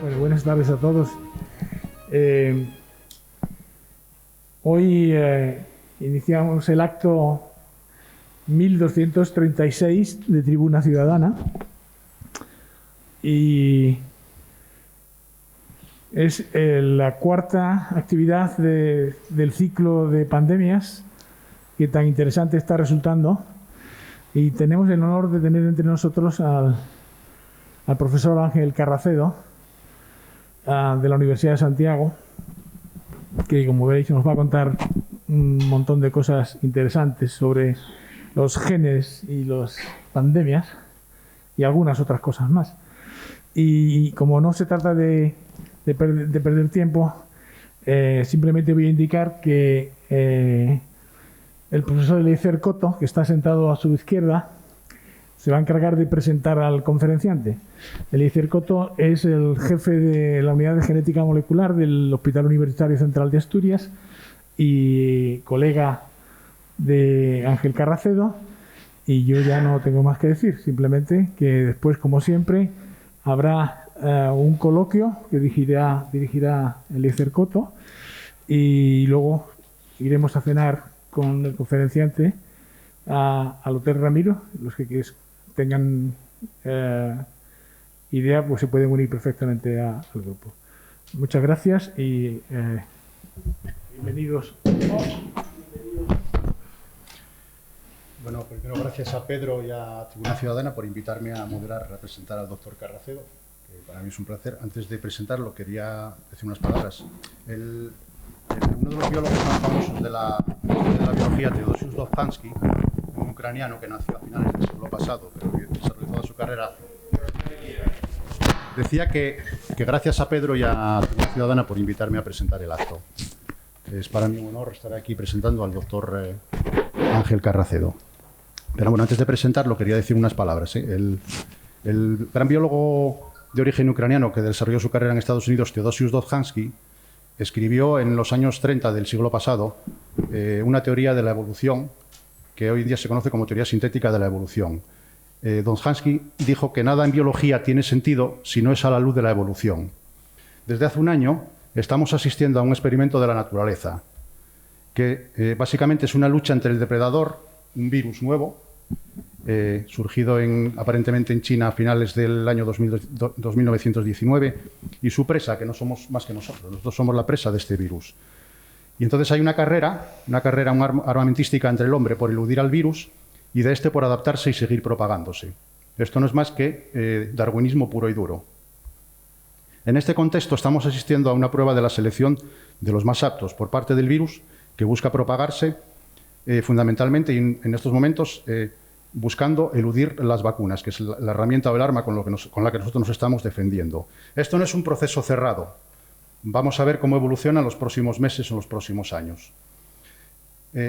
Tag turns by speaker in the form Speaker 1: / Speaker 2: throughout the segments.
Speaker 1: Bueno, buenas tardes a todos. Hoy iniciamos el acto 1236 de Tribuna Ciudadana y es la cuarta actividad del ciclo de pandemias que tan interesante está resultando, y tenemos el honor de tener entre nosotros al profesor Ángel Carracedo de la Universidad de Santiago, que, como veis, nos va a contar un montón de cosas interesantes sobre los genes y las pandemias y algunas otras cosas más. Y como no se trata de perder tiempo, simplemente voy a indicar que el profesor Eliezer Coto, que está sentado a su izquierda, se va a encargar de presentar al conferenciante. Eliezer Coto es el jefe de la Unidad de Genética Molecular del Hospital Universitario Central de Asturias y colega de Ángel Carracedo, y yo ya no tengo más que decir, simplemente que después, como siempre, habrá un coloquio que dirigirá Eliezer Coto, y luego iremos a cenar con el conferenciante al Hotel Ramiro. Los que tengan idea, pues se pueden unir perfectamente al grupo. Muchas gracias y bienvenidos.
Speaker 2: Bueno, primero gracias a Pedro y a Tribuna Ciudadana por invitarme a moderar, a representar al doctor Carracedo, que para mí es un placer. Antes de presentarlo, quería decir unas palabras. Uno de los biólogos más famosos de la biología, Teodosius Dobzhansky, un ucraniano que nació a finales del siglo pasado, pero que desarrolló toda su carrera, decía que gracias a Pedro y a Tribuna Ciudadana por invitarme a presentar el acto. Es para mí un honor estar aquí presentando al doctor Ángel Carracedo. Pero bueno, antes de presentarlo quería decir unas palabras. El gran biólogo de origen ucraniano que desarrolló su carrera en Estados Unidos, Teodosius Dobzhansky, escribió en los años 30 del siglo pasado una teoría de la evolución que hoy en día se conoce como teoría sintética de la evolución. Dobzhansky dijo que nada en biología tiene sentido si no es a la luz de la evolución. Desde hace un año estamos asistiendo a un experimento de la naturaleza, que básicamente es una lucha entre el depredador, un virus nuevo, surgido aparentemente en China a finales del año 2919, y su presa, que no somos más que nosotros somos la presa de este virus. Y entonces hay una carrera armamentística entre el hombre por eludir al virus y de este por adaptarse y seguir propagándose. Esto no es más que darwinismo puro y duro. En este contexto estamos asistiendo a una prueba de la selección de los más aptos por parte del virus, que busca propagarse fundamentalmente y en estos momentos buscando eludir las vacunas, que es la herramienta o el arma con la que nosotros nos estamos defendiendo. Esto no es un proceso cerrado. Vamos a ver cómo evoluciona en los próximos meses o en los próximos años.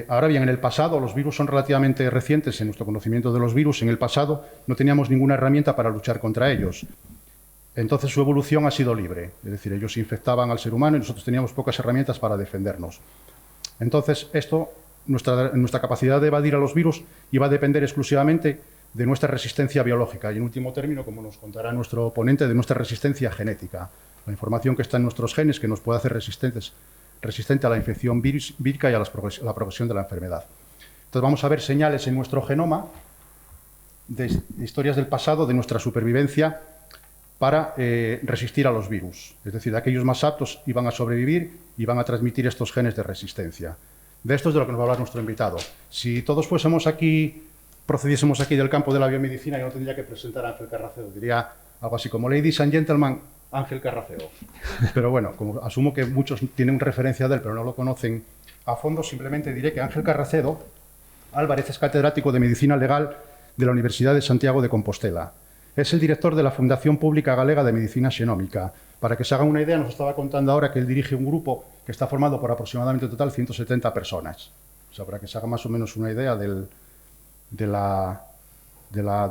Speaker 2: Ahora bien, en el pasado, los virus son relativamente recientes en nuestro conocimiento de los virus. En el pasado no teníamos ninguna herramienta para luchar contra ellos. Entonces su evolución ha sido libre. Es decir, ellos infectaban al ser humano y nosotros teníamos pocas herramientas para defendernos. Entonces, nuestra capacidad de evadir a los virus iba a depender exclusivamente de nuestra resistencia biológica y, en último término, como nos contará nuestro ponente, de nuestra resistencia genética. La información que está en nuestros genes que nos puede hacer resistente a la infección vírica y a la progresión de la enfermedad. Entonces vamos a ver señales en nuestro genoma de historias del pasado, de nuestra supervivencia para resistir a los virus. Es decir, aquellos más aptos iban a sobrevivir y van a transmitir estos genes de resistencia. De esto es de lo que nos va a hablar nuestro invitado. Si todos procediésemos aquí del campo de la biomedicina, yo no tendría que presentar a Ángel Carracedo. Diría algo así como Ladies and Gentlemen, Ángel Carracedo. Pero bueno, como asumo que muchos tienen referencia de él, pero no lo conocen a fondo, simplemente diré que Ángel Carracedo Álvarez es catedrático de Medicina Legal de la Universidad de Santiago de Compostela. Es el director de la Fundación Pública Galega de Medicina Xenómica. Para que se hagan una idea, nos estaba contando ahora que él dirige un grupo que está formado por aproximadamente en total 170 personas. O sea, para que se haga más o menos una idea del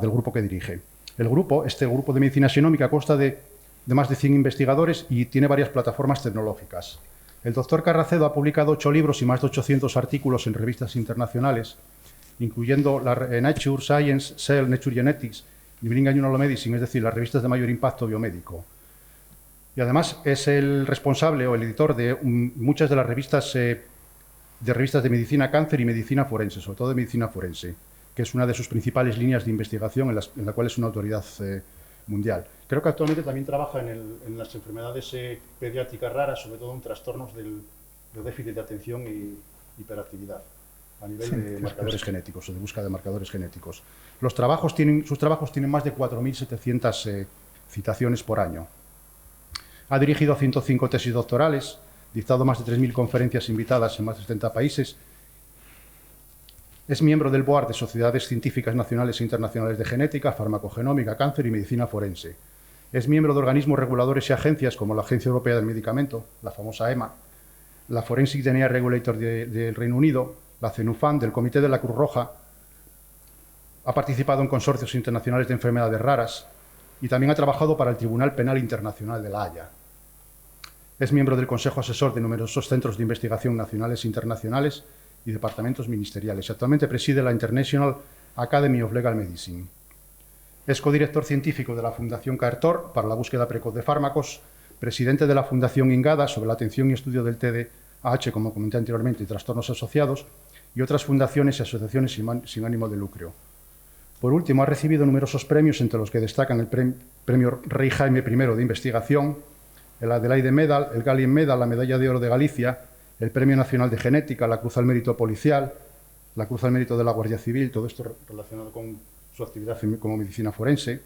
Speaker 2: grupo que dirige. Este grupo de medicina xenómica consta de más de 100 investigadores y tiene varias plataformas tecnológicas. El doctor Carracedo ha publicado 8 libros y más de 800 artículos en revistas internacionales, incluyendo Nature, Science, Cell, Nature Genetics y New England Journal of Medicine, es decir, las revistas de mayor impacto biomédico. Y además es el responsable o el editor de muchas de las revistas de medicina cáncer y medicina forense, sobre todo de medicina forense, que es una de sus principales líneas de investigación en la cual es una autoridad mundial. Creo que actualmente también trabaja en las enfermedades pediátricas raras, sobre todo en trastornos del déficit de atención y hiperactividad, a nivel de marcadores genéticos o de búsqueda de marcadores genéticos. Sus trabajos tienen más de 4.700 citaciones por año. Ha dirigido 105 tesis doctorales, dictado más de 3.000 conferencias invitadas en más de 70 países. Es miembro del board de sociedades científicas nacionales e internacionales de genética, farmacogenómica, cáncer y medicina forense. Es miembro de organismos reguladores y agencias como la Agencia Europea del Medicamento, la famosa EMA, la Forensic DNA Regulator del Reino Unido, la CENUFAN, del Comité de la Cruz Roja. Ha participado en consorcios internacionales de enfermedades raras y también ha trabajado para el Tribunal Penal Internacional de La Haya. Es miembro del Consejo Asesor de numerosos centros de investigación nacionales e internacionales y departamentos ministeriales. Actualmente preside la International Academy of Legal Medicine. Es codirector científico de la Fundación CARTOR para la búsqueda precoz de fármacos, presidente de la Fundación INGADA sobre la atención y estudio del TDAH, como comenté anteriormente, y trastornos asociados, y otras fundaciones y asociaciones sin ánimo de lucro. Por último, ha recibido numerosos premios, entre los que destacan el Premio Rey Jaime I de Investigación, el Adelaide Medal, el Galien Medal, la Medalla de Oro de Galicia, el Premio Nacional de Genética, la Cruz al Mérito Policial, la Cruz al Mérito de la Guardia Civil, todo esto relacionado con su actividad como medicina forense,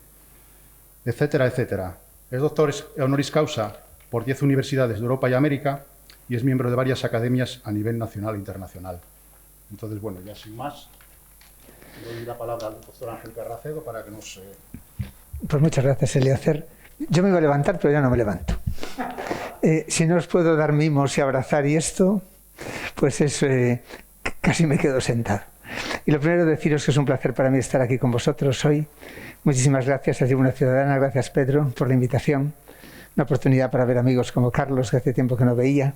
Speaker 2: etcétera, etcétera. Es doctor honoris causa por 10 universidades de Europa y América y es miembro de varias academias a nivel nacional e internacional. Entonces, bueno, ya sin más, doy la palabra al doctor Ángel Carracedo para que nos...
Speaker 3: Pues muchas gracias, Eliezer. Yo me iba a levantar, pero ya no me levanto. Si no os puedo dar mimos y abrazar y esto, pues casi me quedo sentado. Y lo primero deciros que es un placer para mí estar aquí con vosotros hoy. Muchísimas gracias a Tribuna Ciudadana, gracias Pedro por la invitación. Una oportunidad para ver amigos como Carlos, que hace tiempo que no veía.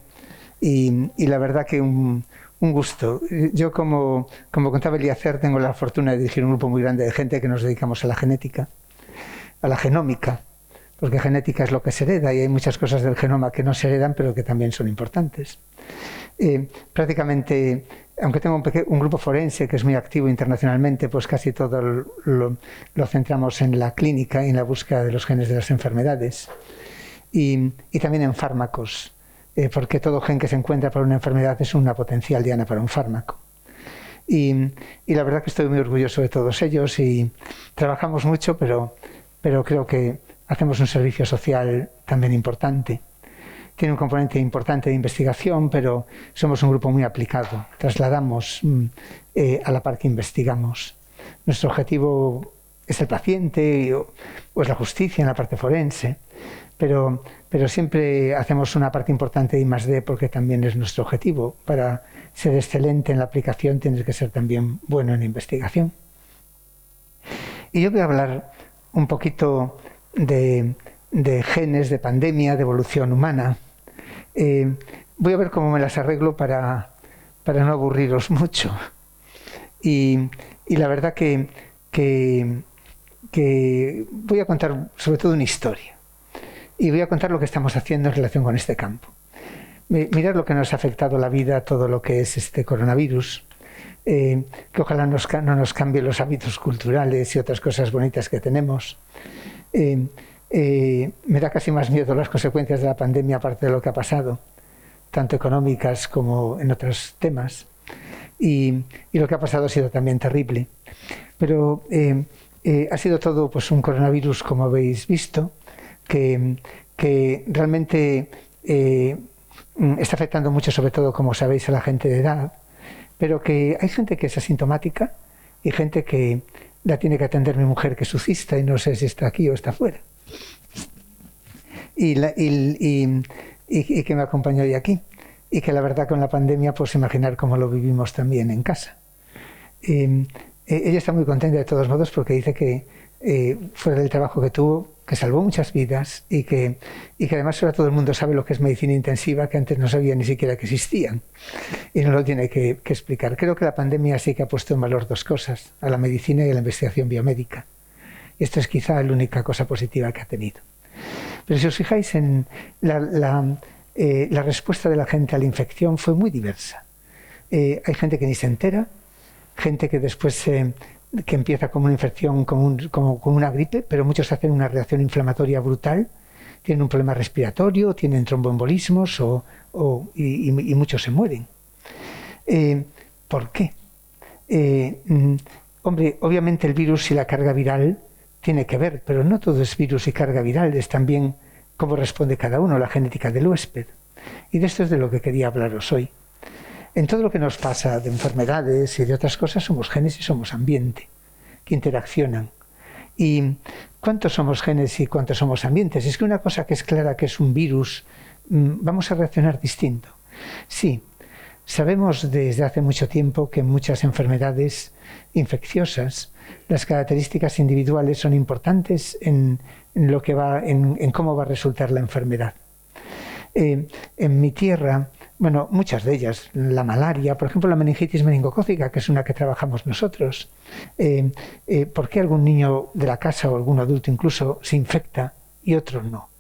Speaker 3: Y la verdad que un gusto. Yo, como contaba Eliezer, tengo la fortuna de dirigir un grupo muy grande de gente que nos dedicamos a la genética, a la genómica, porque genética es lo que se hereda y hay muchas cosas del genoma que no se heredan, pero que también son importantes. Prácticamente, aunque tengo un grupo forense que es muy activo internacionalmente, pues casi todo lo centramos en la clínica y en la búsqueda de los genes de las enfermedades. Y también en fármacos, porque todo gen que se encuentra para una enfermedad es una potencial diana para un fármaco. Y la verdad que estoy muy orgulloso de todos ellos y trabajamos mucho, pero creo que hacemos un servicio social también importante. Tiene un componente importante de investigación, pero somos un grupo muy aplicado. Trasladamos a la par que investigamos. Nuestro objetivo es el paciente o es la justicia en la parte forense, pero siempre hacemos una parte importante de I+D porque también es nuestro objetivo. Para ser excelente en la aplicación tienes que ser también bueno en la investigación. Y yo voy a hablar un poquito de genes, de pandemia, de evolución humana. Voy a ver cómo me las arreglo para no aburriros mucho. Y la verdad que voy a contar sobre todo una historia. Y voy a contar lo que estamos haciendo en relación con este campo. Mirad lo que nos ha afectado la vida, todo lo que es este coronavirus. Que ojalá no nos cambie los hábitos culturales y otras cosas bonitas que tenemos. Me da casi más miedo las consecuencias de la pandemia, aparte de lo que ha pasado, tanto económicas como en otros temas. Y lo que ha pasado ha sido también terrible. Pero ha sido todo pues, un coronavirus, como habéis visto, que realmente está afectando mucho, sobre todo, como sabéis, a la gente de edad, pero que hay gente que es asintomática y gente que la tiene que atender mi mujer, que es sucista, y no sé si está aquí o está fuera. Y que me acompañó hoy aquí. Y que la verdad con la pandemia, pues imaginar cómo lo vivimos también en casa. Ella está muy contenta de todos modos porque dice que fuera del trabajo que tuvo, que salvó muchas vidas y que además ahora todo el mundo sabe lo que es medicina intensiva, que antes no sabía ni siquiera que existían. Y no lo tiene que explicar. Creo que la pandemia sí que ha puesto en valor dos cosas, a la medicina y a la investigación biomédica. Y esto es quizá la única cosa positiva que ha tenido. Pero si os fijáis en la respuesta de la gente a la infección fue muy diversa. Hay gente que ni se entera, gente que después que empieza como una infección, como una gripe, pero muchos hacen una reacción inflamatoria brutal, tienen un problema respiratorio, tienen tromboembolismos y muchos se mueren. ¿Por qué? Hombre, obviamente el virus y la carga viral tiene que ver, pero no todo es virus y carga viral, es también cómo responde cada uno, la genética del huésped. Y de esto es de lo que quería hablaros hoy. En todo lo que nos pasa de enfermedades y de otras cosas somos genes y somos ambiente, que interaccionan. ¿Y cuántos somos genes y cuántos somos ambientes? Es que una cosa que es clara que es un virus, vamos a reaccionar distinto. Sí, sabemos desde hace mucho tiempo que en muchas enfermedades infecciosas las características individuales son importantes en cómo va a resultar la enfermedad. En mi tierra, bueno, muchas de ellas, la malaria, por ejemplo la meningitis meningocócica, que es una que trabajamos nosotros. ¿Por qué algún niño de la casa o algún adulto incluso se infecta y otro no?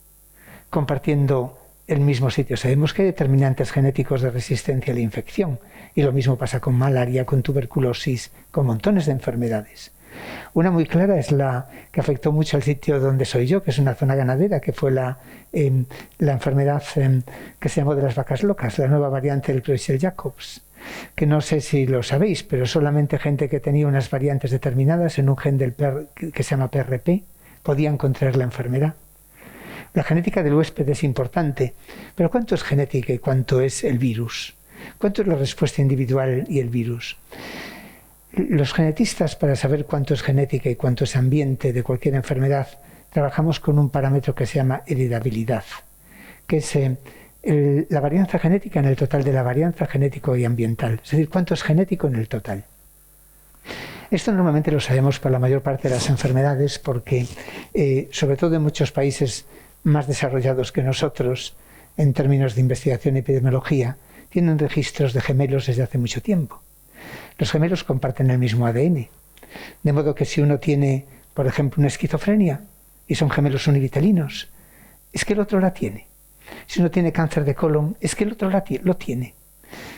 Speaker 3: Compartiendo el mismo sitio. Sabemos que hay determinantes genéticos de resistencia a la infección y lo mismo pasa con malaria, con tuberculosis, con montones de enfermedades. Una muy clara es la que afectó mucho al sitio donde soy yo, que es una zona ganadera, que fue la enfermedad que se llamó de las vacas locas, la nueva variante del Creutzfeldt-Jacobs, que no sé si lo sabéis, pero solamente gente que tenía unas variantes determinadas en un gen que se llama PRP podían contraer la enfermedad. La genética del huésped es importante, pero ¿cuánto es genética y cuánto es el virus? ¿Cuánto es la respuesta individual y el virus? Los genetistas, para saber cuánto es genética y cuánto es ambiente de cualquier enfermedad, trabajamos con un parámetro que se llama heredabilidad, que es la varianza genética en el total de la varianza genético y ambiental, es decir, cuánto es genético en el total. Esto normalmente lo sabemos para la mayor parte de las enfermedades porque, sobre todo en muchos países más desarrollados que nosotros, en términos de investigación y epidemiología, tienen registros de gemelos desde hace mucho tiempo. Los gemelos comparten el mismo ADN, de modo que si uno tiene, por ejemplo, una esquizofrenia y son gemelos univitelinos, es que el otro la tiene. Si uno tiene cáncer de colon, es que el otro lo tiene.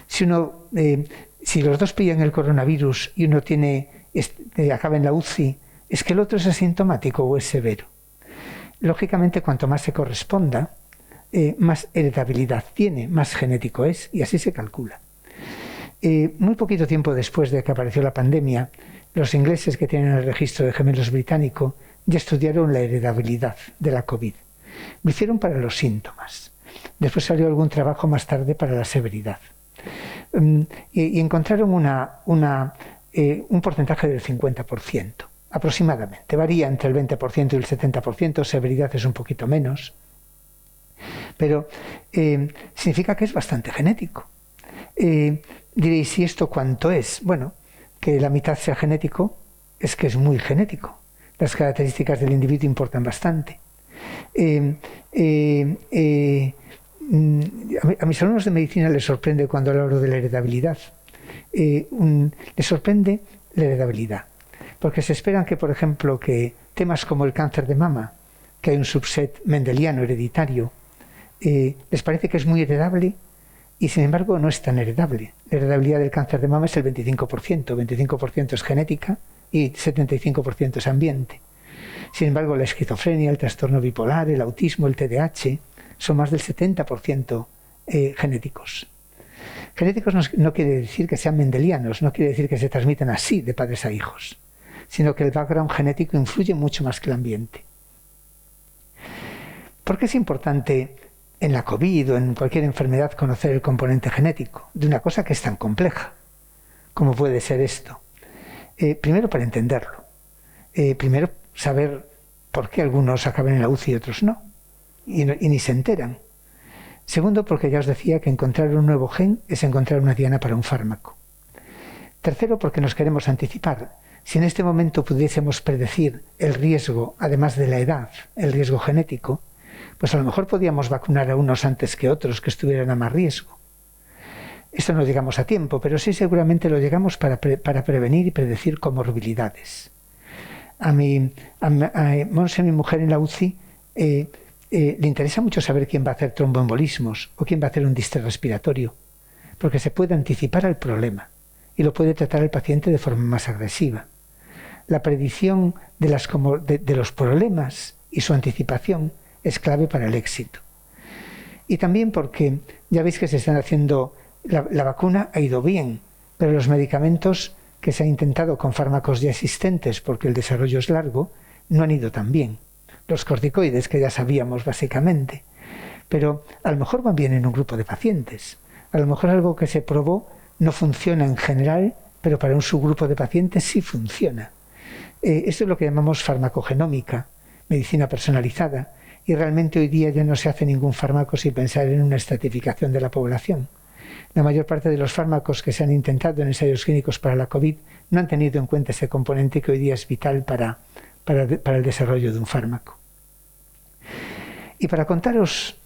Speaker 3: Si los dos pillan el coronavirus y uno acaba en la UCI, es que el otro es asintomático o es severo. Lógicamente, cuanto más se corresponda, más heredabilidad tiene, más genético es, y así se calcula. Muy poquito tiempo después de que apareció la pandemia, los ingleses que tienen el registro de gemelos británico ya estudiaron la heredabilidad de la COVID. Lo hicieron para los síntomas. Después salió algún trabajo más tarde para la severidad. Y encontraron un porcentaje del 50%, aproximadamente. Varía entre el 20% y el 70%, severidad es un poquito menos. Pero significa que es bastante genético. Diréis, ¿y esto cuánto es? Bueno, que la mitad sea genético es que es muy genético. Las características del individuo importan bastante. A mis alumnos de medicina les sorprende cuando hablo de la heredabilidad. Les sorprende la heredabilidad, porque se esperan que, por ejemplo, que temas como el cáncer de mama, que hay un subset mendeliano hereditario, les parece que es muy heredable y sin embargo no es tan heredable. La heredabilidad del cáncer de mama es el 25%, 25% es genética y 75% es ambiente. Sin embargo, la esquizofrenia, el trastorno bipolar, el autismo, el TDAH, son más del 70% genéticos. Genéticos no quiere decir que sean mendelianos, no quiere decir que se transmitan así de padres a hijos, sino que el background genético influye mucho más que el ambiente. ¿Por qué es importante en la COVID o en cualquier enfermedad conocer el componente genético de una cosa que es tan compleja como puede ser esto? Primero, para entenderlo. Primero, saber por qué algunos acaban en la UCI y otros no, y ni se enteran. Segundo, porque ya os decía que encontrar un nuevo gen es encontrar una diana para un fármaco. Tercero, porque nos queremos anticipar. Si en este momento pudiésemos predecir el riesgo, además de la edad, el riesgo genético, pues a lo mejor podíamos vacunar a unos antes que otros que estuvieran a más riesgo. Esto no llegamos a tiempo, pero sí seguramente lo llegamos para prevenir y predecir comorbilidades. A Monse, mi mujer en la UCI, le interesa mucho saber quién va a hacer tromboembolismos o quién va a hacer un distrés respiratorio, porque se puede anticipar al problema y lo puede tratar el paciente de forma más agresiva. La predicción de los problemas y su anticipación es clave para el éxito. Y también porque ya veis que se están haciendo, la vacuna ha ido bien, pero los medicamentos que se han intentado con fármacos ya existentes, porque el desarrollo es largo, no han ido tan bien. Los corticoides, que ya sabíamos básicamente, pero a lo mejor van bien en un grupo de pacientes. A lo mejor algo que se probó no funciona en general, pero para un subgrupo de pacientes sí funciona. Esto es lo que llamamos farmacogenómica, medicina personalizada, y realmente hoy día ya no se hace ningún fármaco sin pensar en una estratificación de la población. La mayor parte de los fármacos que se han intentado en ensayos clínicos para la COVID no han tenido en cuenta ese componente que hoy día es vital para el desarrollo de un fármaco. Y para contaros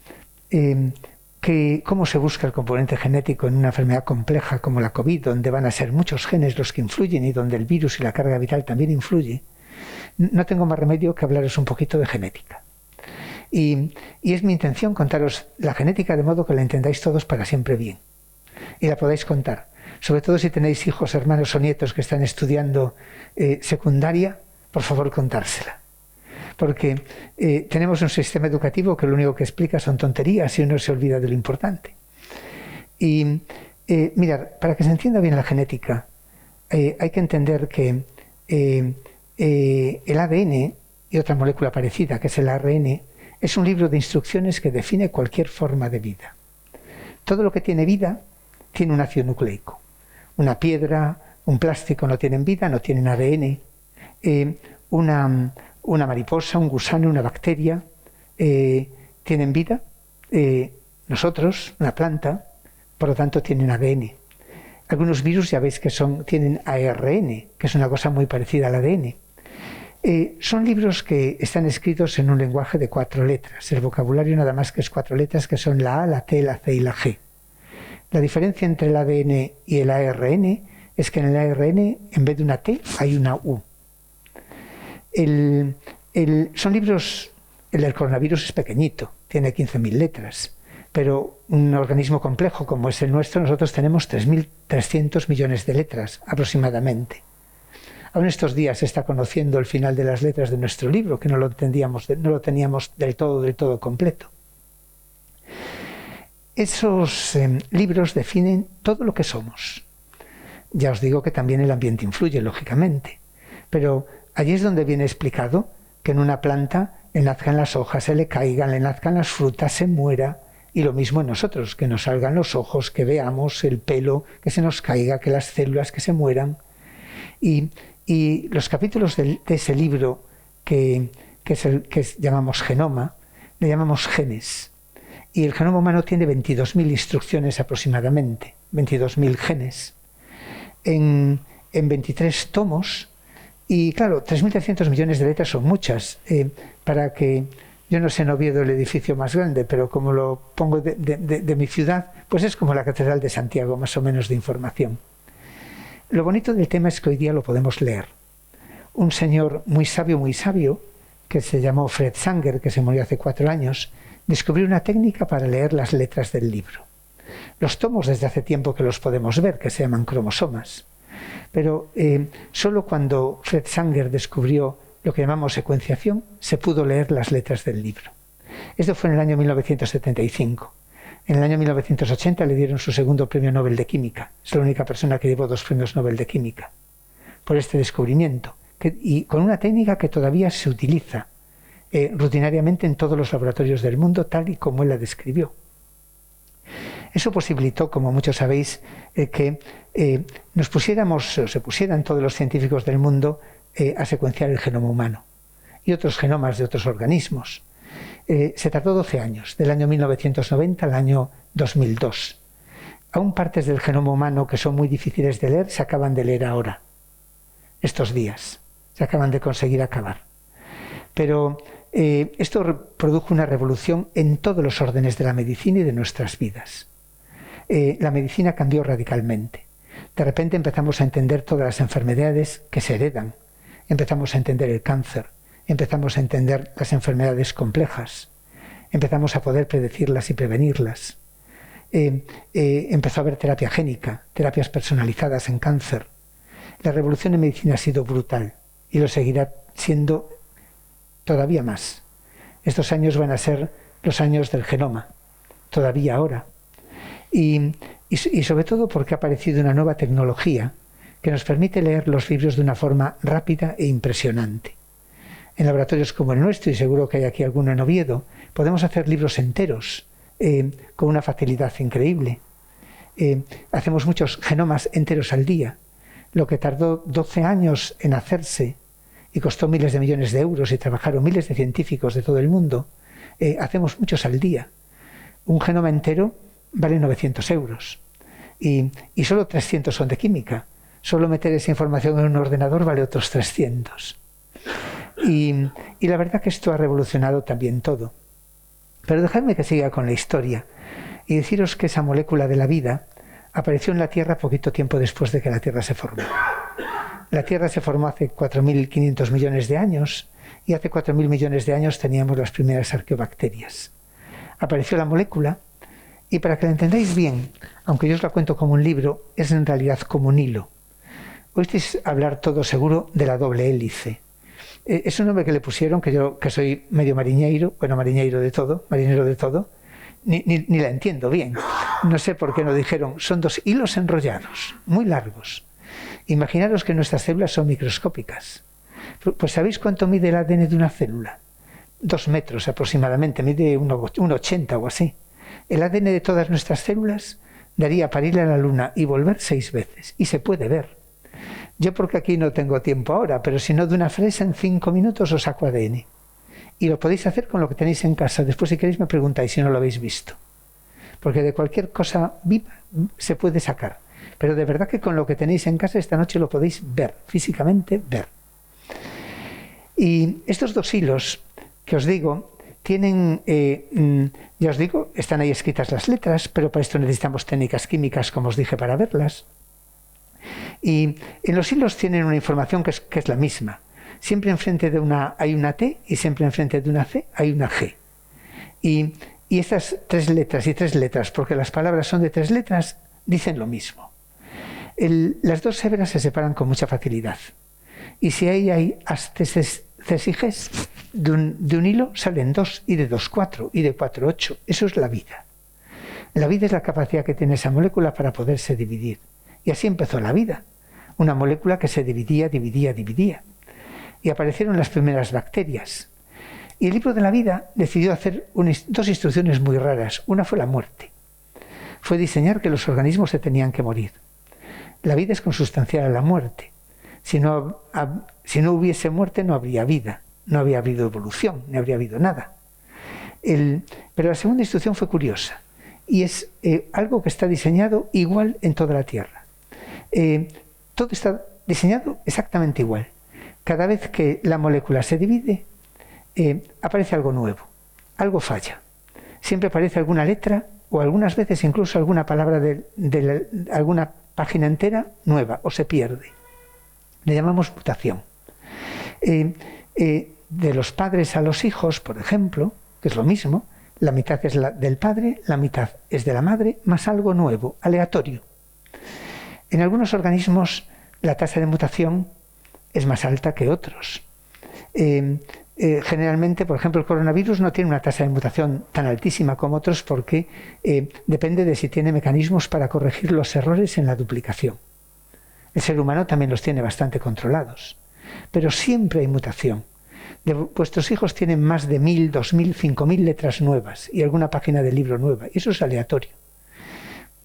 Speaker 3: cómo se busca el componente genético en una enfermedad compleja como la COVID, donde van a ser muchos genes los que influyen y donde el virus y la carga viral también influye, no tengo más remedio que hablaros un poquito de genética. Y es mi intención contaros la genética de modo que la entendáis todos para siempre bien. Y la podáis contar. Sobre todo si tenéis hijos, hermanos o nietos que están estudiando secundaria, por favor contársela. Porque tenemos un sistema educativo que lo único que explica son tonterías y uno se olvida de lo importante. Y mirad, para que se entienda bien la genética, hay que entender que el ADN y otra molécula parecida, que es el ARN, es un libro de instrucciones que define cualquier forma de vida. Todo lo que tiene vida tiene un ácido nucleico. Una piedra, un plástico no tienen vida, no tienen ADN. Una mariposa, un gusano, una bacteria tienen vida. Nosotros, una planta, por lo tanto tienen ADN. Algunos virus ya veis que tienen ARN, que es una cosa muy parecida al ADN. Son libros que están escritos en un lenguaje de 4 letras. El vocabulario nada más que es 4 letras, que son la A, la T, la C y la G. La diferencia entre el ADN y el ARN es que en el ARN, en vez de una T, hay una U. Son libros, el del coronavirus es pequeñito, tiene 15.000 letras, pero un organismo complejo como es el nuestro, nosotros tenemos 3.300 millones de letras aproximadamente. Aún estos días se está conociendo el final de las letras de nuestro libro, que no lo teníamos del todo completo. Esos libros definen todo lo que somos. Ya os digo que también el ambiente influye, lógicamente, pero allí es donde viene explicado que en una planta le nazcan las hojas, se le caigan, le nazcan las frutas, se muera, y lo mismo en nosotros, que nos salgan los ojos, que veamos el pelo, que se nos caiga, que las células que se mueran. Y los capítulos de ese libro que llamamos genoma, le llamamos genes. Y el genoma humano tiene 22.000 instrucciones aproximadamente, 22.000 genes, en 23 tomos. Y claro, 3.300 millones de letras son muchas. Para que, yo no sé en Oviedo el edificio más grande, pero como lo pongo de mi ciudad, pues es como la Catedral de Santiago, más o menos de información. Lo bonito del tema es que hoy día lo podemos leer. Un señor muy sabio, que se llamó Fred Sanger, que se murió hace 4 años, descubrió una técnica para leer las letras del libro. Los tomos desde hace tiempo que los podemos ver, que se llaman cromosomas. Pero solo cuando Fred Sanger descubrió lo que llamamos secuenciación, se pudo leer las letras del libro. Esto fue en el año 1975. En el año 1980 le dieron su segundo premio Nobel de Química. Es la única persona que llevó 2 premios Nobel de Química por este descubrimiento. Y con una técnica que todavía se utiliza rutinariamente en todos los laboratorios del mundo, tal y como él la describió. Eso posibilitó, como muchos sabéis, que se pusieran todos los científicos del mundo a secuenciar el genoma humano y otros genomas de otros organismos. Se tardó 12 años, del año 1990 al año 2002. Aún partes del genoma humano que son muy difíciles de leer se acaban de leer ahora, estos días. Se acaban de conseguir acabar. Pero esto produjo una revolución en todos los órdenes de la medicina y de nuestras vidas. La medicina cambió radicalmente. De repente empezamos a entender todas las enfermedades que se heredan. Empezamos a entender el cáncer. Empezamos a entender las enfermedades complejas. empezamos a poder predecirlas y prevenirlas. Empezó a haber terapia génica, terapias personalizadas en cáncer. La revolución en medicina ha sido brutal y lo seguirá siendo todavía más. Estos años van a ser los años del genoma, todavía ahora. Y sobre todo porque ha aparecido una nueva tecnología que nos permite leer los libros de una forma rápida e impresionante. En laboratorios como el nuestro, y seguro que hay aquí alguno en Oviedo, podemos hacer libros enteros con una facilidad increíble. Hacemos muchos genomas enteros al día. Lo que tardó 12 años en hacerse y costó miles de millones de euros y trabajaron miles de científicos de todo el mundo, hacemos muchos al día. Un genoma entero vale 900 euros y solo 300 son de química. Solo meter esa información en un ordenador vale otros 300. Y la verdad que esto ha revolucionado también todo. Pero dejadme que siga con la historia y deciros que esa molécula de la vida apareció en la Tierra poquito tiempo después de que la Tierra se formó. La Tierra se formó hace 4.500 millones de años y hace 4.000 millones de años teníamos las primeras arqueobacterias. Apareció la molécula y para que la entendáis bien, aunque yo os la cuento como un libro, es en realidad como un hilo. Oísteis hablar todo seguro de la doble hélice. Es un nombre que le pusieron, que yo que soy medio mariñeiro, bueno, marinero de todo, ni la entiendo bien. No sé por qué no dijeron, son dos hilos enrollados, muy largos. Imaginaros que nuestras células son microscópicas. Pues ¿sabéis cuánto mide el ADN de una célula? 2 metros aproximadamente, mide 1,80 o así. El ADN de todas nuestras células daría para ir a la Luna y volver 6 veces, y se puede ver. Yo porque aquí no tengo tiempo ahora, pero si no de una fresa en 5 minutos os saco ADN. Y lo podéis hacer con lo que tenéis en casa. Después si queréis me preguntáis si no lo habéis visto. Porque de cualquier cosa viva se puede sacar. Pero de verdad que con lo que tenéis en casa esta noche lo podéis ver, físicamente ver. Y estos 2 hilos que os digo, tienen, ya os digo, están ahí escritas las letras, pero para esto necesitamos técnicas químicas, como os dije, para verlas. Y en los hilos tienen una información que es la misma. Siempre enfrente de una hay una T y siempre enfrente de una C hay una G. Y estas 3 letras y 3 letras, porque las palabras son de 3 letras, dicen lo mismo. Las 2 hebras se separan con mucha facilidad. Y si ahí hay Cs y Gs, de un hilo salen 2, y de 2 4, y de 4 8. Eso es la vida. La vida es la capacidad que tiene esa molécula para poderse dividir. Y así empezó la vida. Una molécula que se dividía. Y aparecieron las primeras bacterias. Y el libro de la vida decidió hacer 2 instrucciones muy raras. Una fue la muerte. Fue diseñar que los organismos se tenían que morir. La vida es consustancial a la muerte. Si no hubiese muerte no habría vida, no habría habido evolución, no habría habido nada. Pero la segunda instrucción fue curiosa y es algo que está diseñado igual en toda la Tierra. Todo está diseñado exactamente igual. Cada vez que la molécula se divide, aparece algo nuevo, algo falla. Siempre aparece alguna letra o algunas veces incluso alguna palabra de alguna página entera nueva o se pierde. Le llamamos mutación. De los padres a los hijos, por ejemplo, que es lo mismo, la mitad es del padre, la mitad es de la madre, más algo nuevo, aleatorio. En algunos organismos la tasa de mutación es más alta que otros. Generalmente, por ejemplo, el coronavirus no tiene una tasa de mutación tan altísima como otros porque depende de si tiene mecanismos para corregir los errores en la duplicación. El ser humano también los tiene bastante controlados, pero siempre hay mutación. Vuestros hijos tienen más de 1.000, 2.000, 5.000 letras nuevas y alguna página de libro nueva, y eso es aleatorio.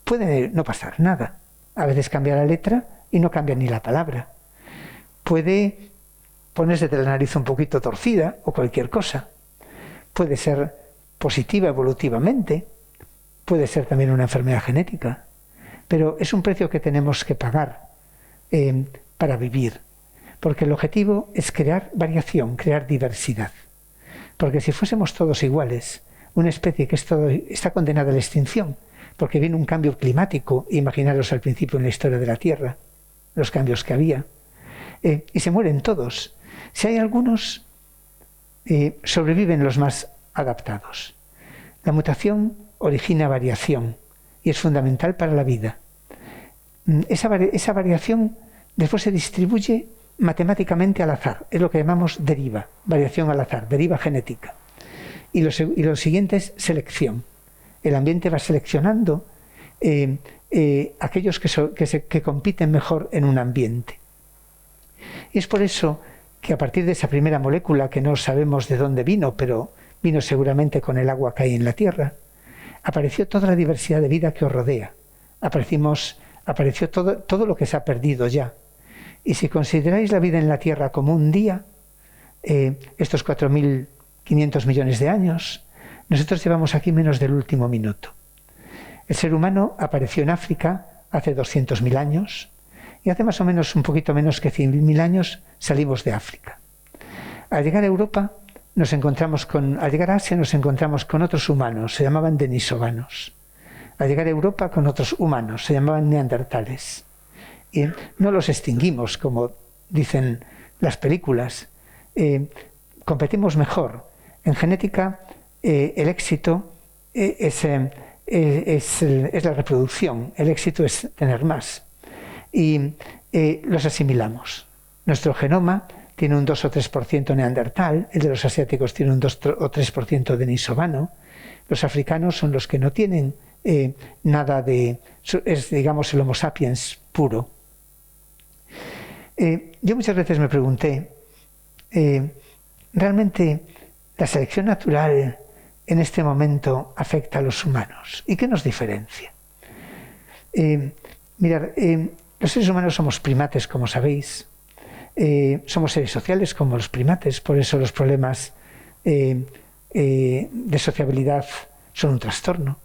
Speaker 3: Puede no pasar nada. A veces cambia la letra y no cambia ni la palabra. Puede ponerse de la nariz un poquito torcida o cualquier cosa. Puede ser positiva evolutivamente, puede ser también una enfermedad genética, pero es un precio que tenemos que pagar para vivir, porque el objetivo es crear variación, crear diversidad. Porque si fuésemos todos iguales, una especie que está condenada a la extinción, porque viene un cambio climático, imaginaros al principio en la historia de la Tierra, los cambios que había, y se mueren todos. Si hay algunos, sobreviven los más adaptados. La mutación origina variación y es fundamental para la vida. Esa variación después se distribuye matemáticamente al azar, es lo que llamamos deriva, variación al azar, deriva genética. Y lo siguiente es selección. El ambiente va seleccionando aquellos que compiten mejor en un ambiente. Y es por eso que a partir de esa primera molécula, que no sabemos de dónde vino, pero vino seguramente con el agua que hay en la Tierra, apareció toda la diversidad de vida que os rodea. Apareció todo lo que se ha perdido ya. Y si consideráis la vida en la Tierra como un día, estos 4.500 millones de años, nosotros llevamos aquí menos del último minuto. El ser humano apareció en África hace 200.000 años y hace más o menos un poquito menos que 100.000 años salimos de África. Al llegar a Europa, al llegar a Asia nos encontramos con otros humanos, se llamaban denisovanos. Al llegar a Europa con otros humanos, se llamaban neandertales. Y no los extinguimos, como dicen las películas. Competimos mejor. En genética, el éxito es la reproducción, el éxito es tener más. Y los asimilamos. Nuestro genoma tiene un 2 o 3% neandertal, el de los asiáticos tiene un 2 o 3% denisovano. Los africanos son los que no tienen nada es, digamos, el Homo sapiens puro. Yo muchas veces me pregunté, ¿realmente la selección natural en este momento afecta a los humanos? ¿Y qué nos diferencia? Mirad, los seres humanos somos primates, como sabéis. Somos seres sociales como los primates, por eso los problemas de sociabilidad son un trastorno.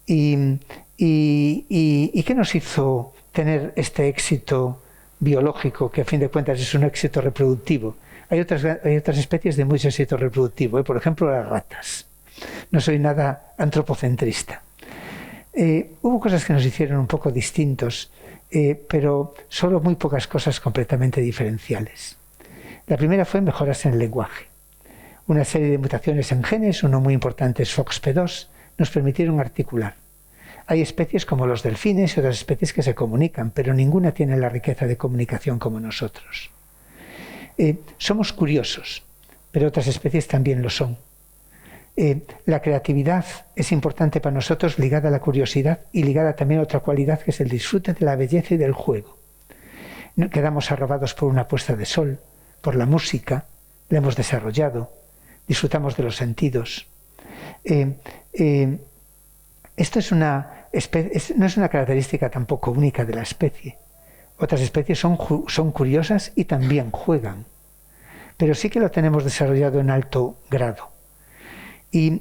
Speaker 3: ¿Y qué nos hizo tener este éxito biológico, que a fin de cuentas es un éxito reproductivo? Hay otras especies de mucho éxito reproductivo, por ejemplo las ratas. No soy nada antropocentrista. Hubo cosas que nos hicieron un poco distintos, pero solo muy pocas cosas completamente diferenciales. La primera fue mejoras en el lenguaje. Una serie de mutaciones en genes, uno muy importante es FOXP2, nos permitieron articular. Hay especies como los delfines y otras especies que se comunican, pero ninguna tiene la riqueza de comunicación como nosotros. Somos curiosos, pero otras especies también lo son. La creatividad es importante para nosotros, ligada a la curiosidad y ligada también a otra cualidad que es el disfrute de la belleza y del juego. Quedamos arrobados por una puesta de sol, por la música, la hemos desarrollado, disfrutamos de los sentidos. Esto no es una característica tampoco única de la especie. Otras especies son curiosas y también juegan, pero sí que lo tenemos desarrollado en alto grado. Y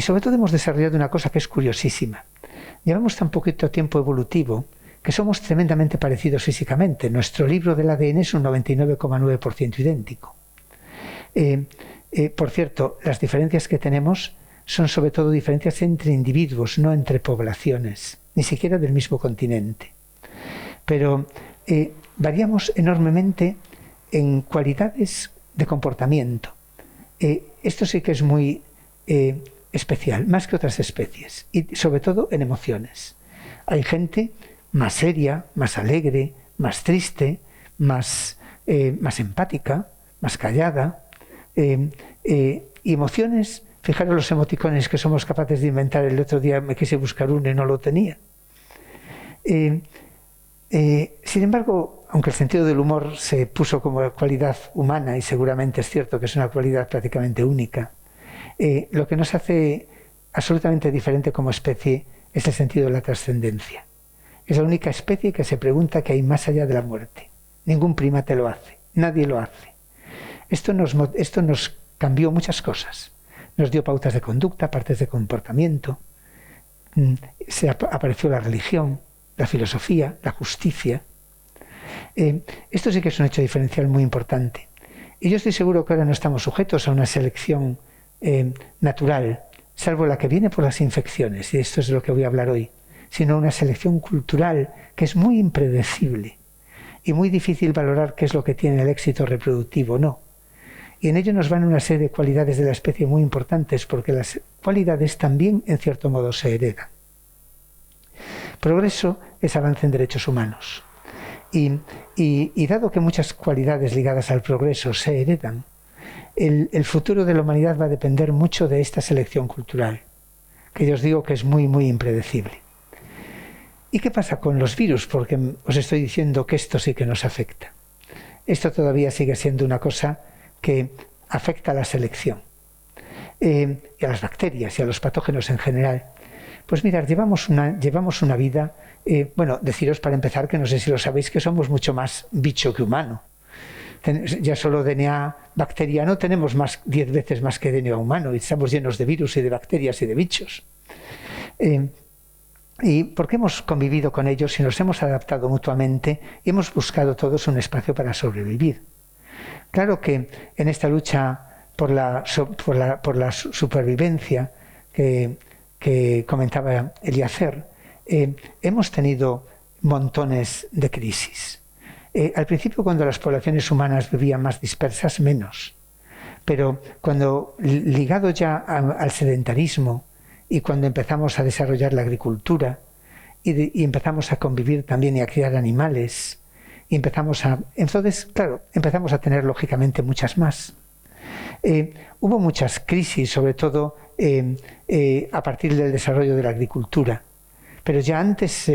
Speaker 3: sobre todo hemos desarrollado una cosa que es curiosísima. Llevamos tan poquito tiempo evolutivo que somos tremendamente parecidos físicamente. Nuestro libro del ADN es un 99,9% idéntico. Por cierto, las diferencias que tenemos son sobre todo diferencias entre individuos, no entre poblaciones, ni siquiera del mismo continente. Pero variamos enormemente en cualidades de comportamiento. Esto sí que es muy especial, más que otras especies, y sobre todo en emociones. Hay gente más seria, más alegre, más triste, más empática, más callada, y emociones. Fijaros los emoticones que somos capaces de inventar. El otro día me quise buscar uno y no lo tenía. Sin embargo, aunque el sentido del humor se puso como cualidad humana, y seguramente es cierto que es una cualidad prácticamente única, lo que nos hace absolutamente diferente como especie es el sentido de la trascendencia. Es la única especie que se pregunta qué hay más allá de la muerte. Ningún primate lo hace, nadie lo hace. Esto nos cambió muchas cosas. Nos dio pautas de conducta, partes de comportamiento. Apareció la religión, la filosofía, la justicia. Esto sí que es un hecho diferencial muy importante. Y yo estoy seguro que ahora no estamos sujetos a una selección natural, salvo la que viene por las infecciones, y esto es de lo que voy a hablar hoy, sino una selección cultural que es muy impredecible y muy difícil valorar qué es lo que tiene el éxito reproductivo o no. Y en ello nos van una serie de cualidades de la especie muy importantes, porque las cualidades también, en cierto modo, se heredan. Progreso es avance en derechos humanos. Y dado que muchas cualidades ligadas al progreso se heredan, el futuro de la humanidad va a depender mucho de esta selección cultural, que yo os digo que es muy, muy impredecible. ¿Y qué pasa con los virus? Porque os estoy diciendo que esto sí que nos afecta. Esto todavía sigue siendo una cosa que afecta a la selección, y a las bacterias y a los patógenos en general. Pues mirad, llevamos una vida, bueno, deciros para empezar que no sé si lo sabéis, que somos mucho más bicho que humano. Ya solo DNA bacteriano tenemos 10 veces más que DNA humano, y estamos llenos de virus y de bacterias y de bichos. Y porque hemos convivido con ellos y nos hemos adaptado mutuamente y hemos buscado todos un espacio para sobrevivir. Claro que en esta lucha por la supervivencia que comentaba Eliezer, hemos tenido montones de crisis. Al principio, cuando las poblaciones humanas vivían más dispersas, menos. Pero cuando, ligado ya al sedentarismo, y cuando empezamos a desarrollar la agricultura y empezamos a convivir también y a criar animales, entonces, claro, empezamos a tener lógicamente muchas más. Hubo muchas crisis, sobre todo a partir del desarrollo de la agricultura, pero ya antes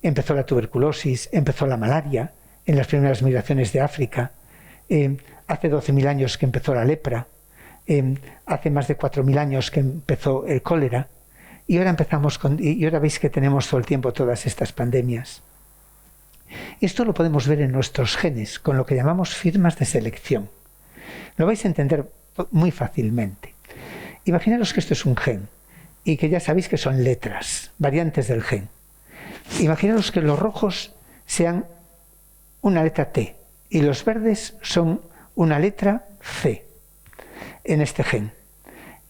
Speaker 3: empezó la tuberculosis, empezó la malaria en las primeras migraciones de África, hace 12.000 años que empezó la lepra, hace más de 4.000 años que empezó el cólera, y ahora veis que tenemos todo el tiempo todas estas pandemias. Esto lo podemos ver en nuestros genes, con lo que llamamos firmas de selección. Lo vais a entender muy fácilmente. Imaginaros que esto es un gen, y que ya sabéis que son letras, variantes del gen. Imaginaros que los rojos sean una letra T, y los verdes son una letra C en este gen.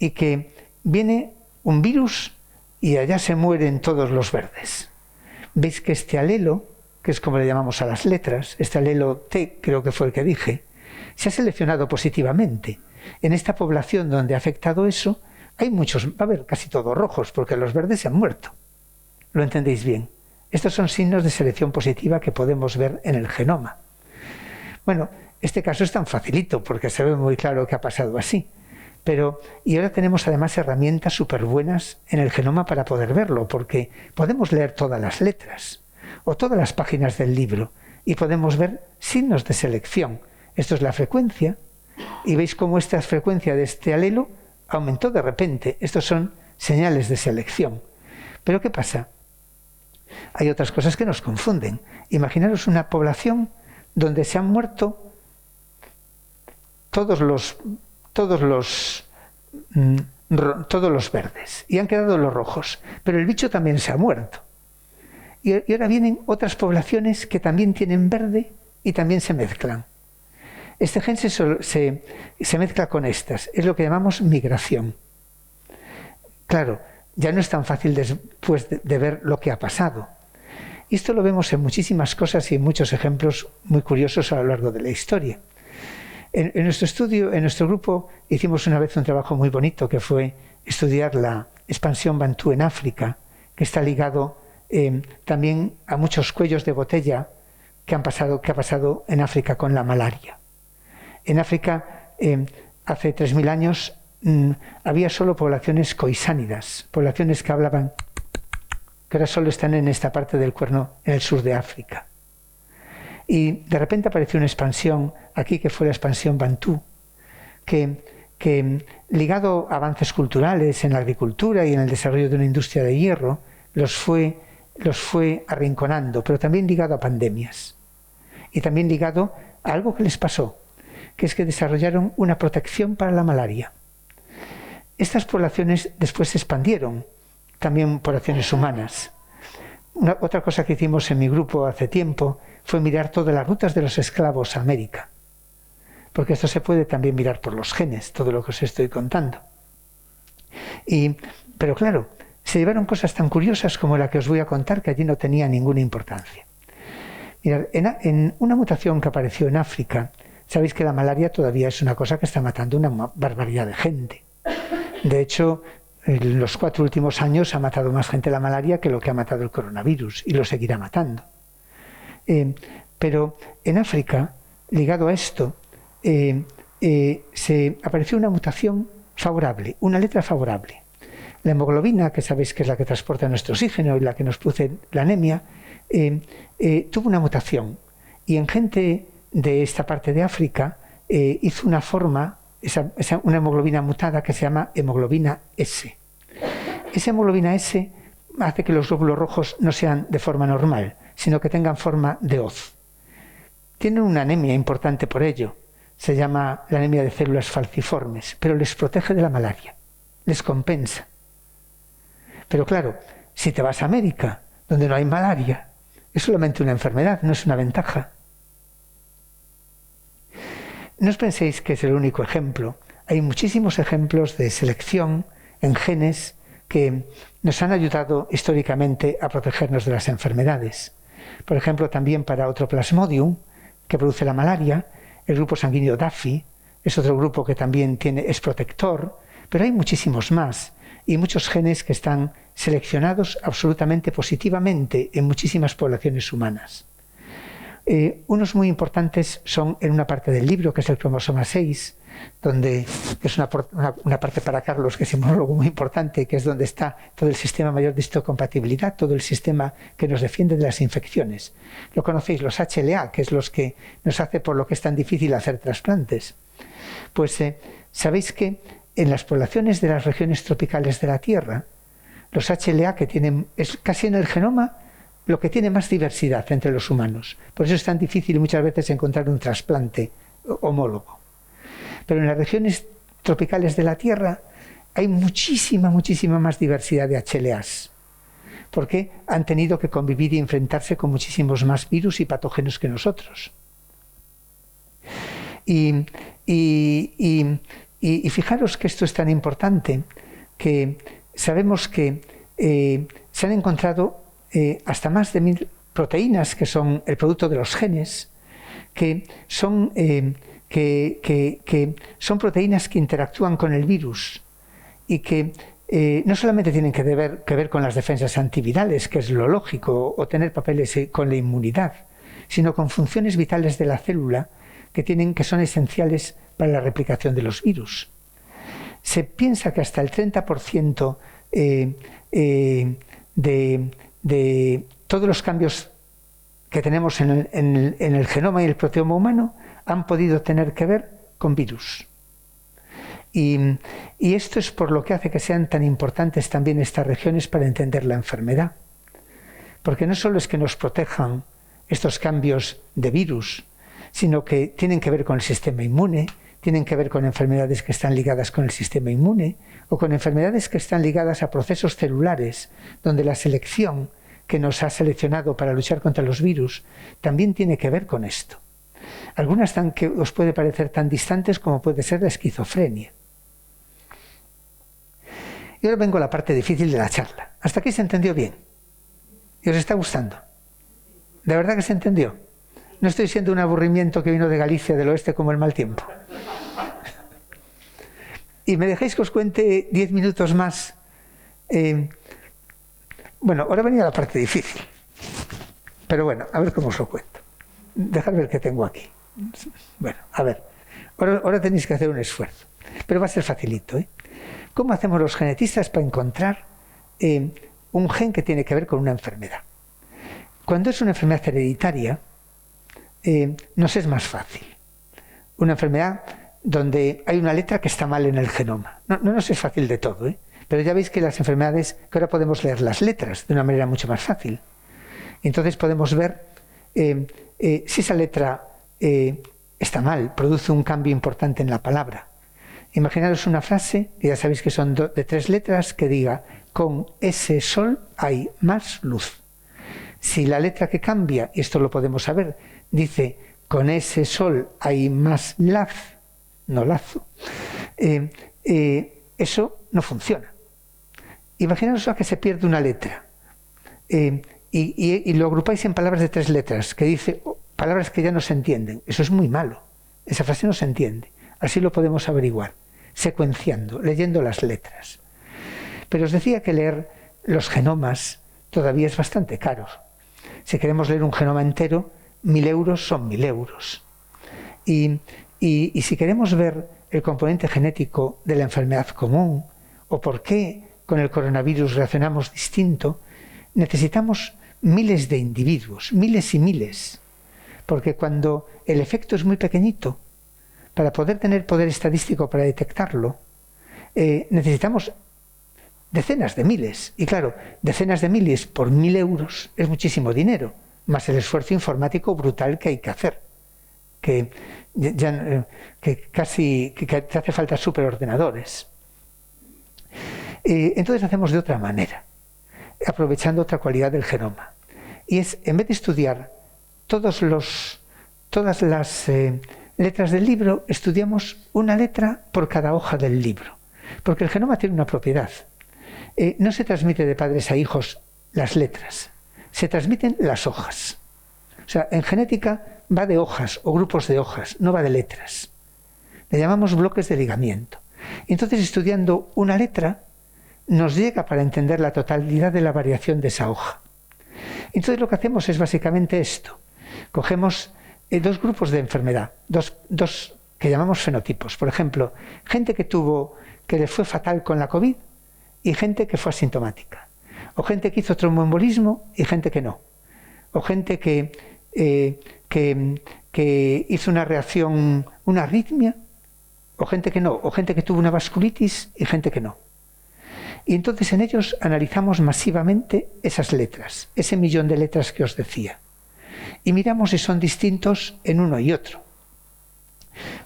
Speaker 3: Y que viene un virus y allá se mueren todos los verdes. Veis que este alelo, que es como le llamamos a las letras, este alelo T, creo que fue el que dije, se ha seleccionado positivamente. En esta población donde ha afectado eso, hay muchos, va a haber casi todos rojos, porque los verdes se han muerto. ¿Lo entendéis bien? Estos son signos de selección positiva que podemos ver en el genoma. Bueno, este caso es tan facilito, porque se ve muy claro que ha pasado así. Y ahora tenemos además herramientas súper buenas en el genoma para poder verlo, porque podemos leer todas las letras o todas las páginas del libro y podemos ver signos de selección. Esto es la frecuencia, y veis cómo esta frecuencia de este alelo aumentó de repente. Estos son señales de selección. Pero ¿qué pasa? Hay otras cosas que nos confunden. Imaginaros una población donde se han muerto todos los verdes y han quedado los rojos, pero el bicho también se ha muerto. Y ahora vienen otras poblaciones que también tienen verde y también se mezclan. Este gen se mezcla con estas, es lo que llamamos migración. Claro, ya no es tan fácil después de ver lo que ha pasado. Y esto lo vemos en muchísimas cosas y en muchos ejemplos muy curiosos a lo largo de la historia. En nuestro estudio, en nuestro grupo, hicimos una vez un trabajo muy bonito que fue estudiar la expansión bantú en África, que está ligado también a muchos cuellos de botella que ha pasado en África con la malaria. En África, hace 3.000 años, había solo poblaciones coisánidas, poblaciones que hablaban, que ahora solo están en esta parte del cuerno, en el sur de África. Y de repente apareció una expansión aquí, que fue la expansión bantú, que ligado a avances culturales en la agricultura y en el desarrollo de una industria de hierro, los fue arrinconando, pero también ligado a pandemias. Y también ligado a algo que les pasó, que es que desarrollaron una protección para la malaria. Estas poblaciones después se expandieron, también poblaciones humanas. Otra cosa que hicimos en mi grupo hace tiempo fue mirar todas las rutas de los esclavos a América, porque esto se puede también mirar por los genes, todo lo que os estoy contando. Pero claro, se llevaron cosas tan curiosas como la que os voy a contar, que allí no tenía ninguna importancia. Mirad, en una mutación que apareció en África, sabéis que la malaria todavía es una cosa que está matando una barbaridad de gente. De hecho, en los 4 últimos años ha matado más gente la malaria que lo que ha matado el coronavirus, y lo seguirá matando. Pero en África, ligado a esto, se apareció una mutación favorable, una letra favorable. La hemoglobina, que sabéis que es la que transporta nuestro oxígeno y la que nos produce la anemia, tuvo una mutación, y en gente de esta parte de África hizo una forma, una hemoglobina mutada que se llama hemoglobina S. Esa hemoglobina S hace que los glóbulos rojos no sean de forma normal, sino que tengan forma de hoz. Tienen una anemia importante por ello, se llama la anemia de células falciformes, pero les protege de la malaria, les compensa. Pero claro, si te vas a América, donde no hay malaria, es solamente una enfermedad, no es una ventaja. No os penséis que es el único ejemplo. Hay muchísimos ejemplos de selección en genes que nos han ayudado históricamente a protegernos de las enfermedades. Por ejemplo, también para otro Plasmodium, que produce la malaria, el grupo sanguíneo DAFI es otro grupo que también es protector, pero hay muchísimos más, y muchos genes que están seleccionados absolutamente positivamente en muchísimas poblaciones humanas. Unos muy importantes son en una parte del libro, que es el cromosoma 6, donde es una parte para Carlos, que es un monólogo muy importante, que es donde está todo el sistema mayor de histocompatibilidad, todo el sistema que nos defiende de las infecciones. Lo conocéis, los HLA, que es los que nos hace por lo que es tan difícil hacer trasplantes. Pues sabéis que en las poblaciones de las regiones tropicales de la Tierra, los HLA que tienen, es casi en el genoma, lo que tiene más diversidad entre los humanos. Por eso es tan difícil muchas veces encontrar un trasplante homólogo. Pero en las regiones tropicales de la Tierra hay muchísima más diversidad de HLAs, porque han tenido que convivir y enfrentarse con muchísimos más virus y patógenos que nosotros. Y fijaros que esto es tan importante, que sabemos que se han encontrado hasta más de 1000 proteínas que son el producto de los genes, que son proteínas que interactúan con el virus y que no solamente tienen que ver con las defensas antivirales, que es lo lógico, o tener papeles con la inmunidad, sino con funciones vitales de la célula que son esenciales para la replicación de los virus. Se piensa que hasta el 30% de todos los cambios que tenemos en el genoma y el proteoma humano han podido tener que ver con virus. Y esto es por lo que hace que sean tan importantes también estas regiones para entender la enfermedad. Porque no solo es que nos protejan estos cambios de virus, sino que tienen que ver con el sistema inmune, tienen que ver con enfermedades que están ligadas con el sistema inmune o con enfermedades que están ligadas a procesos celulares, donde la selección que nos ha seleccionado para luchar contra los virus también tiene que ver con esto. Algunas que os puede parecer tan distantes como puede ser la esquizofrenia. Y ahora vengo a la parte difícil de la charla. ¿Hasta aquí se entendió bien? ¿Y os está gustando? ¿De verdad que se entendió? No estoy siendo un aburrimiento que vino de Galicia del oeste como el mal tiempo. Y me dejáis que os cuente 10 minutos más. Bueno, ahora venía la parte difícil. Pero bueno, a ver cómo os lo cuento. Dejad ver qué tengo aquí. Bueno, a ver. Ahora tenéis que hacer un esfuerzo. Pero va a ser facilito, ¿eh? ¿Cómo hacemos los genetistas para encontrar un gen que tiene que ver con una enfermedad? Cuando es una enfermedad hereditaria, nos es más fácil. Una enfermedad donde hay una letra que está mal en el genoma. No nos es fácil de todo, ¿eh? Pero ya veis que las enfermedades, que ahora podemos leer las letras de una manera mucho más fácil. Entonces podemos ver si esa letra está mal, produce un cambio importante en la palabra. Imaginaros una frase, que ya sabéis que son de 3 letras, que diga: con ese sol hay más luz. Si la letra que cambia, y esto lo podemos saber, dice: con ese sol hay más no lazo, eso no funciona. Imaginaros a que se pierde una letra y lo agrupáis en palabras de 3 letras, que dice palabras que ya no se entienden. Eso es muy malo. Esa frase no se entiende. Así lo podemos averiguar, secuenciando, leyendo las letras. Pero os decía que leer los genomas todavía es bastante caro. Si queremos leer un genoma entero, 1.000 euros son 1.000 euros. Y si queremos ver el componente genético de la enfermedad común, o por qué con el coronavirus reaccionamos distinto, necesitamos miles de individuos, miles y miles. Porque cuando el efecto es muy pequeñito, para poder tener poder estadístico para detectarlo, necesitamos decenas de miles. Y claro, decenas de miles por 1.000 euros es muchísimo dinero, más el esfuerzo informático brutal que hay que hacer. Que te hace falta superordenadores. Entonces hacemos de otra manera, aprovechando otra cualidad del genoma. Y es, en vez de estudiar todas las letras del libro, estudiamos una letra por cada hoja del libro. Porque el genoma tiene una propiedad. No se transmite de padres a hijos las letras, se transmiten las hojas. O sea, en genética va de hojas o grupos de hojas, no va de letras. Le llamamos bloques de ligamiento. Y entonces, estudiando una letra, nos llega para entender la totalidad de la variación de esa hoja. Entonces lo que hacemos es básicamente esto. Cogemos dos grupos de enfermedad, dos que llamamos fenotipos. Por ejemplo, gente que le fue fatal con la COVID y gente que fue asintomática. O gente que hizo tromboembolismo y gente que no. O gente que hizo una reacción, una arritmia, o gente que no. O gente que tuvo una vasculitis y gente que no. Y entonces en ellos analizamos masivamente esas letras, ese 1.000.000 de letras que os decía. Y miramos si son distintos en uno y otro.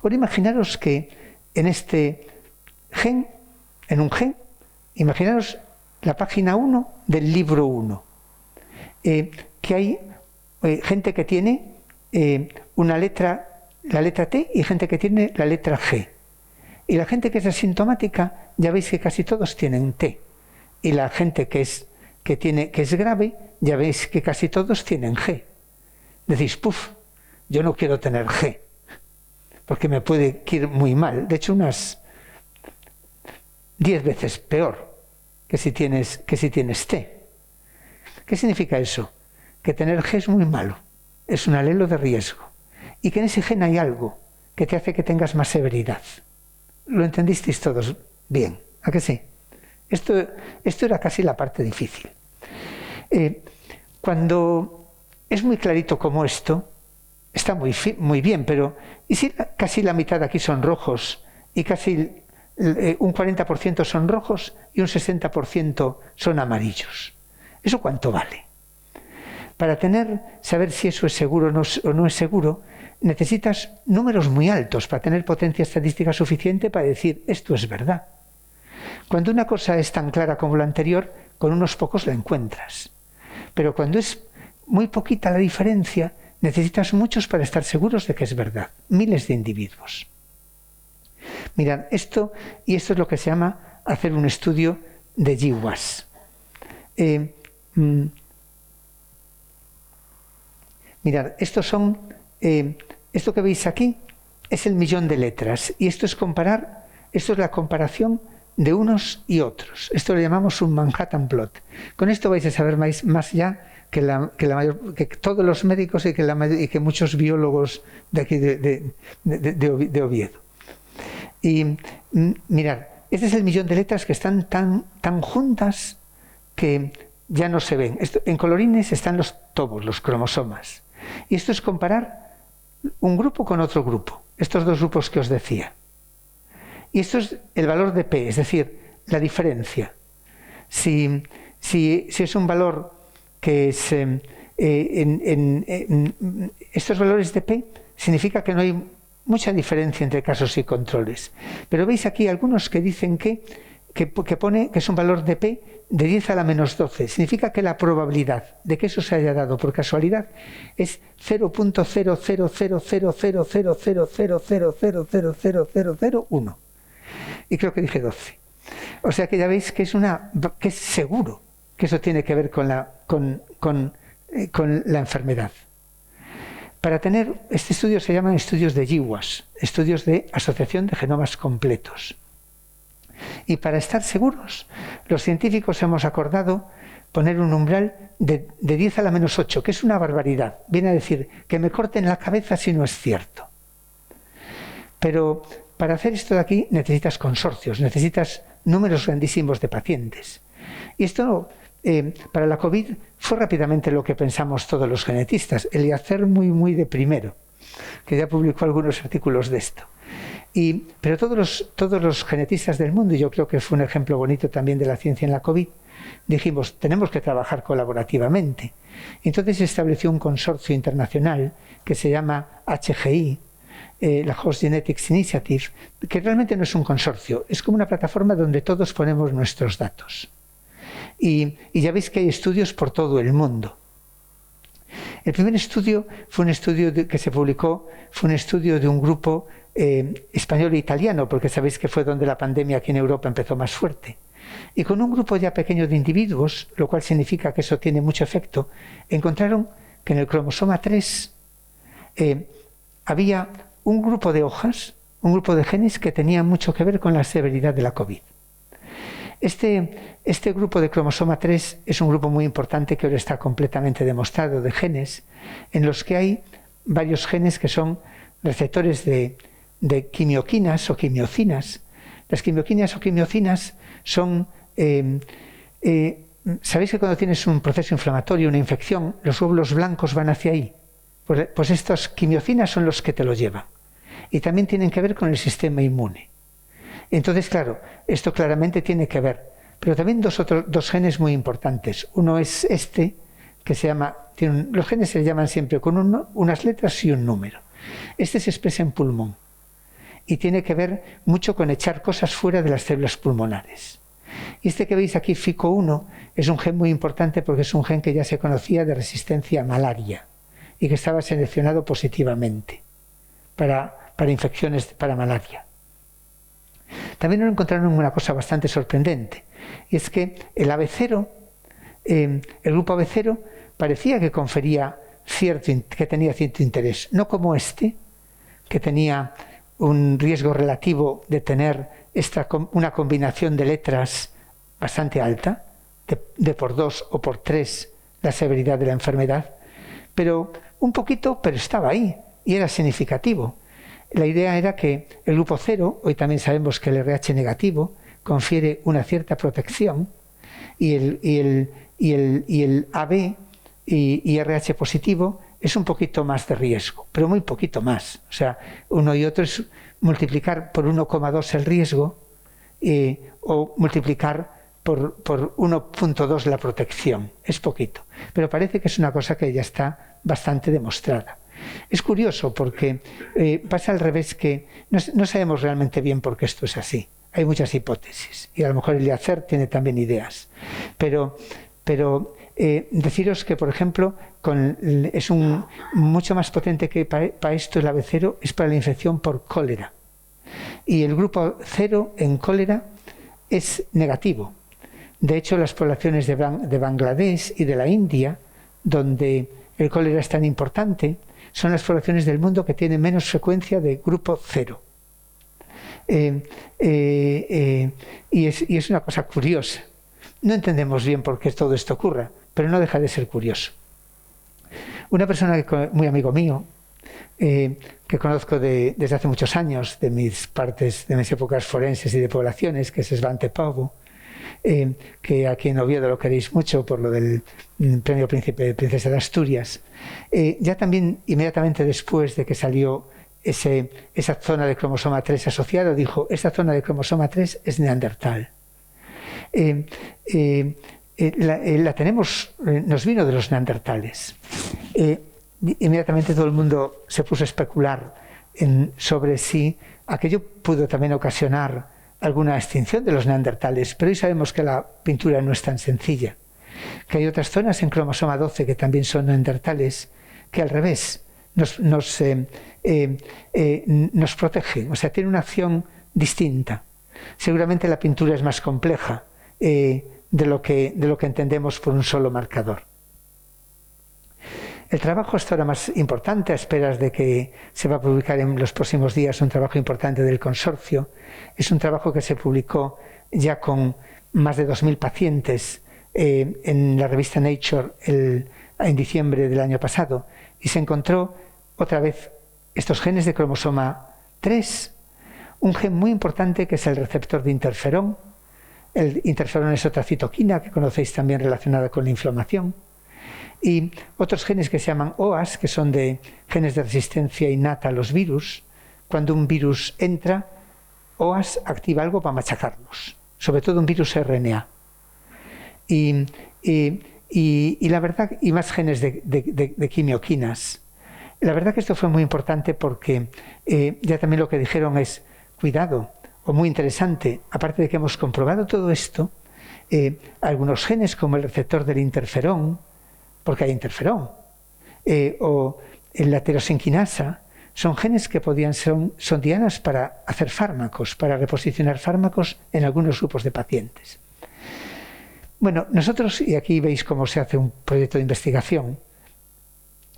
Speaker 3: Ahora imaginaros que en este gen, en un gen, imaginaros la página 1 del libro 1, que hay gente que tiene una letra, la letra T, y gente que tiene la letra G. Y la gente que es asintomática, ya veis que casi todos tienen T. Y la gente que es grave, ya veis que casi todos tienen G. Decís, puf, yo no quiero tener G, porque me puede ir muy mal. De hecho, unas 10 veces peor que si tienes T. ¿Qué significa eso? Que tener G es muy malo, es un alelo de riesgo. Y que en ese gen hay algo que te hace que tengas más severidad. ¿Lo entendisteis todos bien? ¿A que sí? Esto era casi la parte difícil. Cuando es muy clarito como esto, está muy bien, pero ¿y si casi la mitad de aquí son rojos y casi un 40% son rojos y un 60% son amarillos? ¿Eso cuánto vale? Para saber si eso es seguro o no es seguro, necesitas números muy altos para tener potencia estadística suficiente para decir esto es verdad. Cuando una cosa es tan clara como la anterior, con unos pocos la encuentras. Pero cuando es muy poquita la diferencia, necesitas muchos para estar seguros de que es verdad. Miles de individuos. Mirad, esto es lo que se llama hacer un estudio de GWAS. Mirad, esto que veis aquí es el 1.000.000 de letras, y esto es la comparación de unos y otros. Esto lo llamamos un Manhattan Plot. Con esto vais a saber más ya que todos los médicos y que muchos biólogos de aquí de Oviedo. Y mirad, este es el 1.000.000 de letras que están tan juntas que ya no se ven. En colorines están los tobos, los cromosomas. Y esto es comparar un grupo con otro grupo, estos dos grupos que os decía. Y esto es el valor de P, es decir, la diferencia. Si es un valor que es... estos valores de P significa que no hay mucha diferencia entre casos y controles. Pero veis aquí algunos que dicen que pone que es un valor de P de 10 a la menos 12. Significa que la probabilidad de que eso se haya dado por casualidad es 0.000000000000001. Y creo que dije 12. O sea que ya veis que es seguro que eso tiene que ver con la enfermedad. Este estudio se llaman estudios de GWAS, estudios de asociación de genomas completos. Y para estar seguros, los científicos hemos acordado poner un umbral de 10 a la menos 8, que es una barbaridad. Viene a decir que me corten la cabeza si no es cierto. Pero para hacer esto de aquí necesitas consorcios, necesitas números grandísimos de pacientes. Y esto para la COVID fue rápidamente lo que pensamos todos los genetistas, el hacer muy de primero, que ya publicó algunos artículos de esto. Pero todos los genetistas del mundo, y yo creo que fue un ejemplo bonito también de la ciencia en la COVID, dijimos, tenemos que trabajar colaborativamente. Entonces se estableció un consorcio internacional que se llama HGI, la Host Genetics Initiative, que realmente no es un consorcio, es como una plataforma donde todos ponemos nuestros datos. Y ya veis que hay estudios por todo el mundo. El primer estudio fue un estudio que se publicó, fue un estudio de un grupo español e italiano, porque sabéis que fue donde la pandemia aquí en Europa empezó más fuerte. Y con un grupo ya pequeño de individuos, lo cual significa que eso tiene mucho efecto, encontraron que en el cromosoma 3 había un grupo de hojas, un grupo de genes que tenían mucho que ver con la severidad de la COVID. Este grupo de cromosoma 3 es un grupo muy importante que ahora está completamente demostrado de genes, en los que hay varios genes que son receptores de quimioquinas o quimiocinas. Las quimioquinas o quimiocinas son... ¿sabéis que cuando tienes un proceso inflamatorio, una infección, los glóbulos blancos van hacia ahí? Pues estas quimiocinas son los que te lo llevan. Y también tienen que ver con el sistema inmune. Entonces, claro, esto claramente tiene que ver. Pero también dos genes muy importantes. Uno es que se llama... los genes se llaman siempre con unas letras y un número. Este se expresa en pulmón. Y tiene que ver mucho con echar cosas fuera de las células pulmonares. Y este que veis aquí, FICO1, es un gen muy importante porque es un gen que ya se conocía de resistencia a malaria y que estaba seleccionado positivamente para infecciones para malaria. También nos encontraron una cosa bastante sorprendente, y es que el AB0, el grupo AB0, parecía que que tenía cierto interés, no como que tenía un riesgo relativo de tener una combinación de letras bastante alta, de por 2 o por 3 la severidad de la enfermedad, pero un poquito, pero estaba ahí y era significativo. La idea era que el grupo 0, hoy también sabemos que el RH negativo confiere una cierta protección y el AB y RH positivo es un poquito más de riesgo, pero muy poquito más. O sea, uno y otro es multiplicar por 1,2 el riesgo o multiplicar por 1,2 la protección. Es poquito, pero parece que es una cosa que ya está bastante demostrada. Es curioso porque pasa al revés, que no sabemos realmente bien por qué esto es así. Hay muchas hipótesis y a lo mejor Eliezer tiene también ideas. Pero deciros que, por ejemplo, es mucho más potente que para esto el AB0 es para la infección por cólera. Y el grupo 0 en cólera es negativo. De hecho, las poblaciones de Bangladesh y de la India, donde el cólera es tan importante, son las poblaciones del mundo que tienen menos frecuencia de grupo 0. Y es una cosa curiosa. No entendemos bien por qué todo esto ocurra, pero no deja de ser curioso. Una persona muy amigo mío, que conozco desde hace muchos años, de mis épocas forenses y de poblaciones, que es Svante Pauvo, que aquí en Oviedo lo queréis mucho por lo del premio Princesa de Asturias, ya también inmediatamente después de que salió esa zona de cromosoma 3 asociada, dijo, esta zona de cromosoma 3 es neandertal. La tenemos, nos vino de los neandertales. Inmediatamente todo el mundo se puso a especular sobre si aquello pudo también ocasionar alguna extinción de los neandertales, pero hoy sabemos que la pintura no es tan sencilla, que hay otras zonas en cromosoma 12 que también son neandertales, que al revés nos protegen, o sea, tiene una acción distinta. Seguramente la pintura es más compleja de lo que entendemos por un solo marcador. El trabajo hasta ahora más importante, a esperas de que se va a publicar en los próximos días un trabajo importante del consorcio, es un trabajo que se publicó ya con más de 2.000 pacientes en la revista Nature en diciembre del año pasado, y se encontró otra vez estos genes de cromosoma 3, un gen muy importante que es el receptor de interferón. El interferón es otra citoquina que conocéis también relacionada con la inflamación. Y otros genes que se llaman OAS, que son de genes de resistencia innata a los virus. Cuando un virus entra, OAS activa algo para machacarlos, sobre todo un virus RNA. Y la verdad, y más genes de quimioquinas. La verdad que esto fue muy importante porque ya también lo que dijeron es, cuidado, o muy interesante, aparte de que hemos comprobado todo esto, algunos genes como el receptor del interferón, porque hay interferón, o la tirosinquinasa, son genes que son dianas para hacer fármacos, para reposicionar fármacos en algunos grupos de pacientes. Bueno, nosotros, y aquí veis cómo se hace un proyecto de investigación,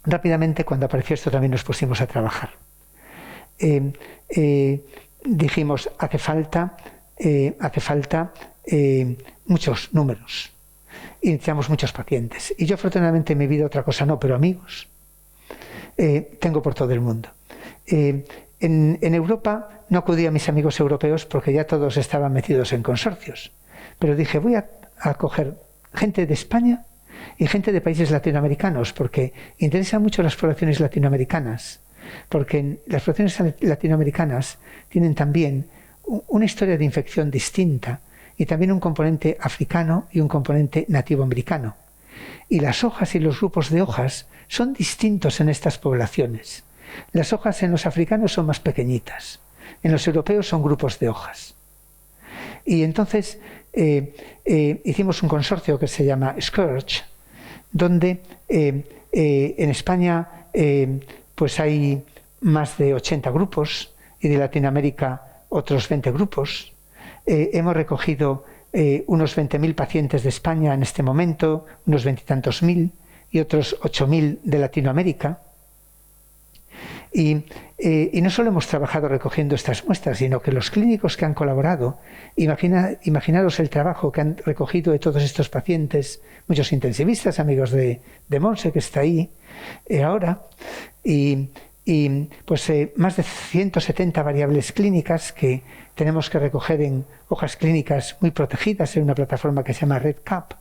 Speaker 3: rápidamente cuando apareció esto también nos pusimos a trabajar. Dijimos, hace falta muchos números. Y necesitamos muchos pacientes. Y yo afortunadamente en mi vida otra cosa no, pero amigos tengo por todo el mundo. En Europa no acudí a mis amigos europeos porque ya todos estaban metidos en consorcios. Pero dije, voy a coger gente de España y gente de países latinoamericanos porque interesan mucho las poblaciones latinoamericanas. Porque las poblaciones latinoamericanas tienen también una historia de infección distinta y también un componente africano y un componente nativo americano. Y las hojas y los grupos de hojas son distintos en estas poblaciones. Las hojas en los africanos son más pequeñitas, en los europeos son grupos de hojas. Y entonces hicimos un consorcio que se llama Scourge, donde en España pues hay más de 80 grupos y de Latinoamérica otros 20 grupos. Hemos recogido unos 20.000 pacientes de España en este momento, unos 20 y tantos mil, y otros 8.000 de Latinoamérica. Y no solo hemos trabajado recogiendo estas muestras, sino que los clínicos que han colaborado, imaginaros el trabajo que han recogido de todos estos pacientes, muchos intensivistas, amigos de Monse, que está ahí ahora, y pues más de 170 variables clínicas que tenemos que recoger en hojas clínicas muy protegidas en una plataforma que se llama REDCap,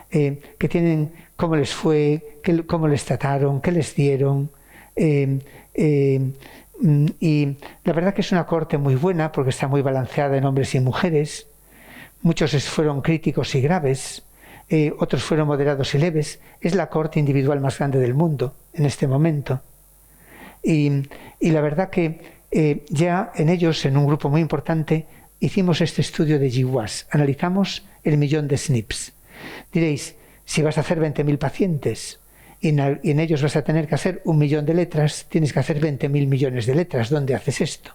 Speaker 3: que tienen cómo les fue, cómo les trataron, qué les dieron. Y la verdad que es una cohorte muy buena porque está muy balanceada en hombres y mujeres. Muchos fueron críticos y graves, otros fueron moderados y leves. Es la cohorte individual más grande del mundo en este momento. Y la verdad que ya en ellos, en un grupo muy importante, hicimos este estudio de GWAS. Analizamos el 1.000.000 de SNPs. Diréis, si vas a hacer 20.000 pacientes y en ellos vas a tener que hacer 1.000.000 de letras, tienes que hacer 20.000 millones de letras. ¿Dónde haces esto?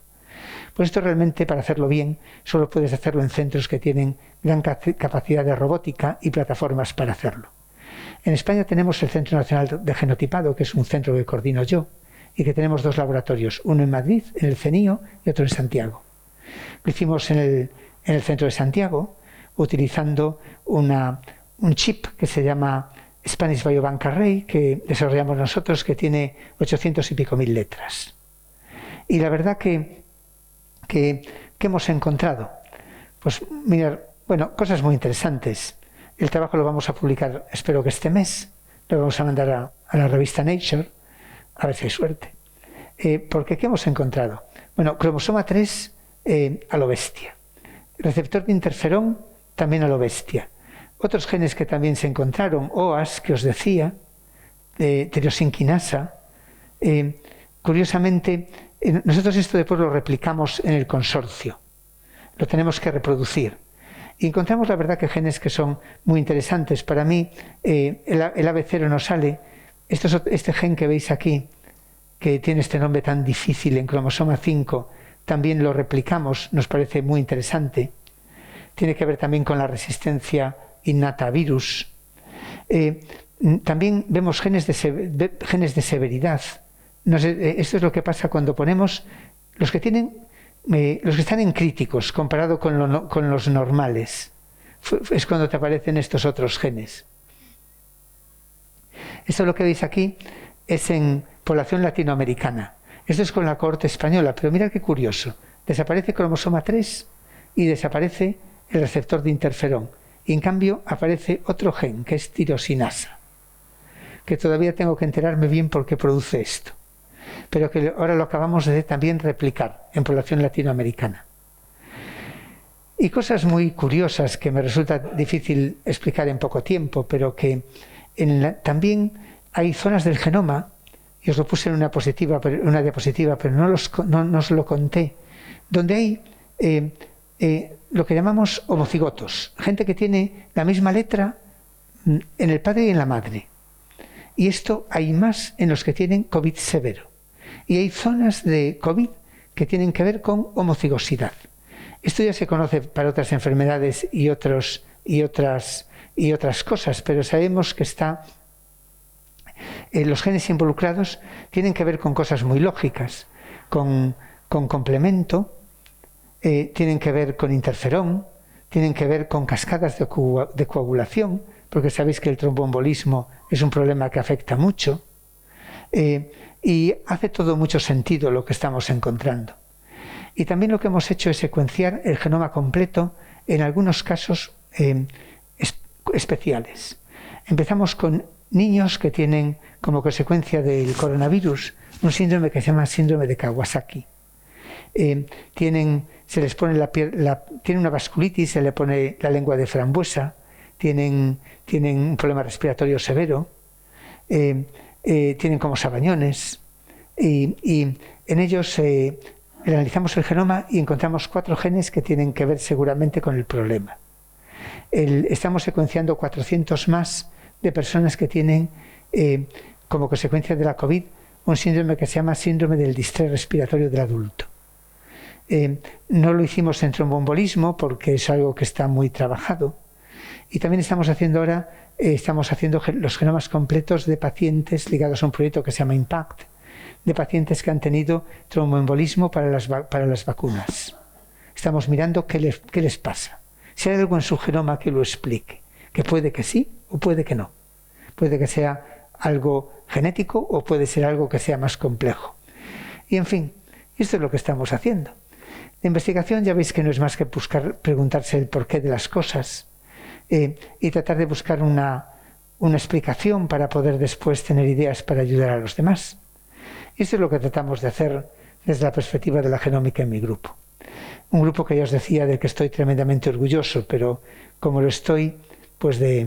Speaker 3: Pues esto realmente, para hacerlo bien, solo puedes hacerlo en centros que tienen gran capacidad de robótica y plataformas para hacerlo. En España tenemos el Centro Nacional de Genotipado, que es un centro que coordino yo, y que tenemos 2 laboratorios, uno en Madrid, en el CENIO, y otro en Santiago. Lo hicimos en el centro de Santiago, utilizando un chip que se llama Spanish Biobank Array, que desarrollamos nosotros, que tiene 800 y pico mil letras. Y la verdad que hemos encontrado, pues mirar, bueno, cosas muy interesantes. El trabajo lo vamos a publicar, espero que este mes, lo vamos a mandar a la revista Nature, a ver si hay suerte. Porque ¿qué hemos encontrado? Bueno, cromosoma 3 a lo bestia. Receptor de interferón también a lo bestia. Otros genes que también se encontraron, OAS, que os decía, tirosinquinasa. Curiosamente, nosotros esto después lo replicamos en el consorcio. Lo tenemos que reproducir. Y encontramos la verdad que genes que son muy interesantes. Para mí, el AB0 no sale. Este gen que veis aquí, que tiene este nombre tan difícil en cromosoma 5, también lo replicamos, nos parece muy interesante. Tiene que ver también con la resistencia innata a virus. También vemos genes de severidad. No sé, esto es lo que pasa cuando ponemos los que están en críticos comparado con los normales. Es cuando te aparecen estos otros genes. Esto lo que veis aquí es en población latinoamericana. Esto es con la cohorte española, pero mirad qué curioso. Desaparece cromosoma 3 y desaparece el receptor de interferón. Y en cambio aparece otro gen, que es tirosinasa, que todavía tengo que enterarme bien por qué produce esto. Pero que ahora lo acabamos de también replicar en población latinoamericana. Y cosas muy curiosas que me resulta difícil explicar en poco tiempo, pero que también hay zonas del genoma, y os lo puse en una diapositiva, pero no os lo conté, donde hay lo que llamamos homocigotos, gente que tiene la misma letra en el padre y en la madre. Y esto hay más en los que tienen COVID severo. Y hay zonas de COVID que tienen que ver con homocigosidad. Esto ya se conoce para otras enfermedades y otras cosas, pero sabemos que los genes involucrados tienen que ver con cosas muy lógicas, con complemento, tienen que ver con interferón, tienen que ver con cascadas de coagulación, porque sabéis que el tromboembolismo es un problema que afecta mucho, y hace todo mucho sentido lo que estamos encontrando. Y también lo que hemos hecho es secuenciar el genoma completo en algunos casos especiales. Empezamos con niños que tienen como consecuencia del coronavirus un síndrome que se llama síndrome de Kawasaki. Tienen una vasculitis, se le pone la lengua de frambuesa, tienen un problema respiratorio severo, tienen como sabañones, y en ellos analizamos el genoma y encontramos 4 genes que tienen que ver seguramente con el problema. Estamos secuenciando 400 más de personas que tienen como consecuencia de la COVID un síndrome que se llama síndrome del distrés respiratorio del adulto. No lo hicimos en tromboembolismo porque es algo que está muy trabajado. Y también estamos haciendo los genomas completos de pacientes ligados a un proyecto que se llama IMPACT, de pacientes que han tenido tromboembolismo para las vacunas. Estamos mirando qué les pasa. Si hay algo en su genoma que lo explique, que puede que sí o puede que no. Puede que sea algo genético o puede ser algo que sea más complejo. Y en fin, esto es lo que estamos haciendo. La investigación ya veis que no es más que preguntarse el porqué de las cosas y tratar de buscar una explicación para poder después tener ideas para ayudar a los demás. Y esto es lo que tratamos de hacer desde la perspectiva de la genómica en mi grupo. Un grupo que ya os decía del que estoy tremendamente orgulloso, pero como lo estoy, pues ya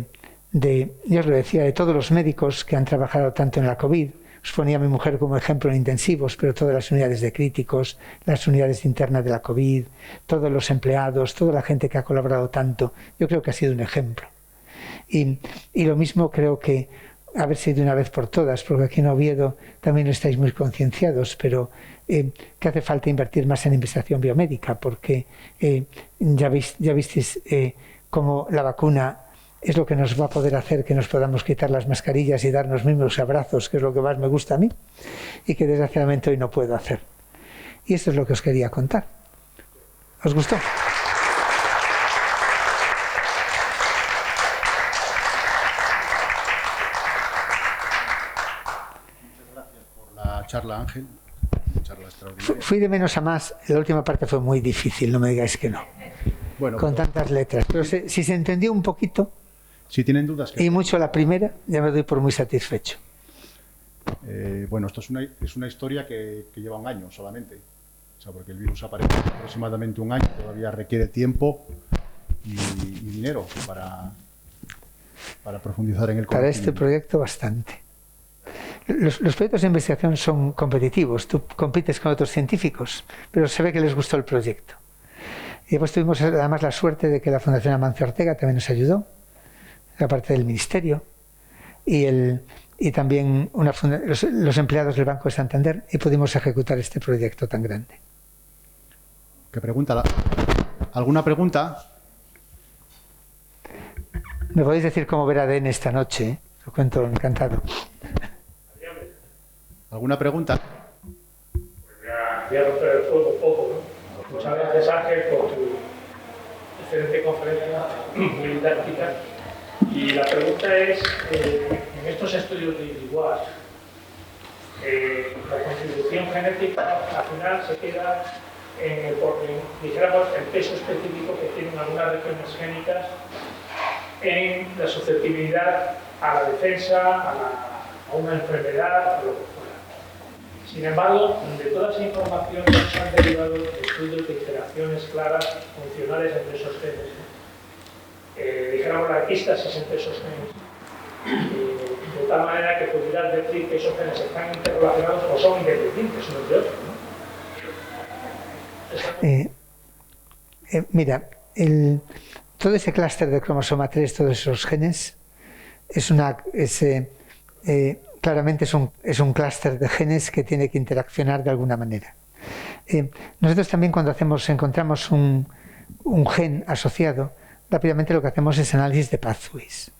Speaker 3: os lo decía, de todos los médicos que han trabajado tanto en la COVID. Os ponía a mi mujer como ejemplo en intensivos, pero todas las unidades de críticos, las unidades internas de la COVID, todos los empleados, toda la gente que ha colaborado tanto, yo creo que ha sido un ejemplo. Y lo mismo creo que haber sido una vez por todas, porque aquí en Oviedo también estáis muy concienciados, pero que hace falta invertir más en investigación biomédica, porque ya visteis cómo la vacuna es lo que nos va a poder hacer que nos podamos quitar las mascarillas y darnos mismos abrazos, que es lo que más me gusta a mí, y que desgraciadamente hoy no puedo hacer. Y esto es lo que os quería contar. ¿Os gustó?
Speaker 2: Charla, Ángel. Charla extraordinaria.
Speaker 3: Fui de menos a más. La última parte fue muy difícil, no me digáis que no.
Speaker 2: Bueno,
Speaker 3: con tantas letras. Pero si se entendió un poquito,
Speaker 2: si tienen dudas...
Speaker 3: y mucho la primera, ya me doy por muy satisfecho.
Speaker 2: Bueno, esto es una historia que lleva un año solamente. O sea, porque el virus apareció aproximadamente un año. Todavía requiere tiempo y dinero para profundizar en el conocimiento.
Speaker 3: Para este proyecto, bastante. Los proyectos de investigación son competitivos, tú compites con otros científicos, pero se ve que les gustó el proyecto. Y después tuvimos además la suerte de que la Fundación Amancio Ortega también nos ayudó, aparte del Ministerio, y también los empleados del Banco de Santander, y pudimos ejecutar este proyecto tan grande.
Speaker 2: ¿Qué pregunta? ¿Alguna pregunta?
Speaker 3: ¿Me podéis decir cómo ver ADN esta noche? Lo cuento encantado.
Speaker 2: ¿Alguna pregunta?
Speaker 4: Voy a romper el fuego un poco, ¿no? Muchas gracias, Ángel, por tu excelente conferencia, muy didáctica. Y la pregunta es, en estos estudios de individual, la contribución genética al final se queda en dijéramos, el peso específico que tienen algunas regiones génicas en la susceptibilidad a la defensa, a una enfermedad, a lo que fuera. Sin embargo, de toda esa información se han derivado estudios de interacciones claras, funcionales entre esos genes. Dijéramos la epístasis entre esos genes. De tal manera que pudieras decir que esos genes están interrelacionados o son independientes unos de otros, ¿no?
Speaker 3: Mira, todo ese clúster de cromosoma 3, todos esos genes, claramente es un clúster de genes que tiene que interaccionar de alguna manera. Nosotros también cuando encontramos un gen asociado, rápidamente lo que hacemos es análisis de pathways.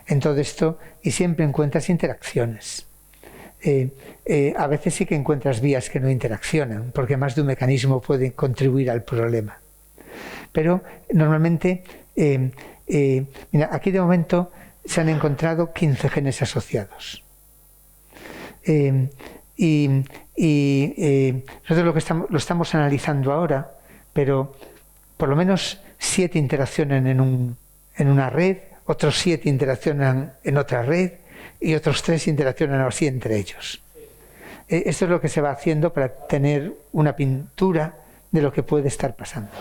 Speaker 3: En todo esto, y siempre encuentras interacciones. A veces sí que encuentras vías que no interaccionan, porque más de un mecanismo puede contribuir al problema. Pero normalmente, mira, aquí de momento se han encontrado 15 genes asociados. Nosotros lo estamos analizando ahora, pero por lo menos 7 interaccionan en una red, otros 7 interaccionan en otra red y otros 3 interaccionan así entre ellos. Esto es lo que se va haciendo para tener una pintura de lo que puede estar pasando.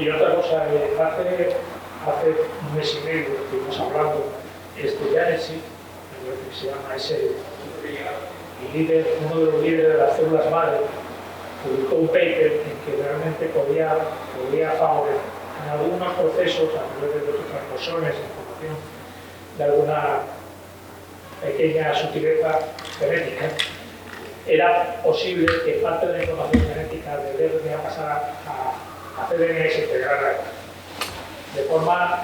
Speaker 4: Y otra cosa, hace un mes y medio que estuvimos hablando, Janesi, que se llama ese líder, uno de los líderes de las células madre, publicó un paper en que realmente podía favorecer en algunos procesos a través de los transposones, información de alguna pequeña sutileza genética, era posible que parte de la información genética de RNA pasara a cDNA y se integrara. De forma,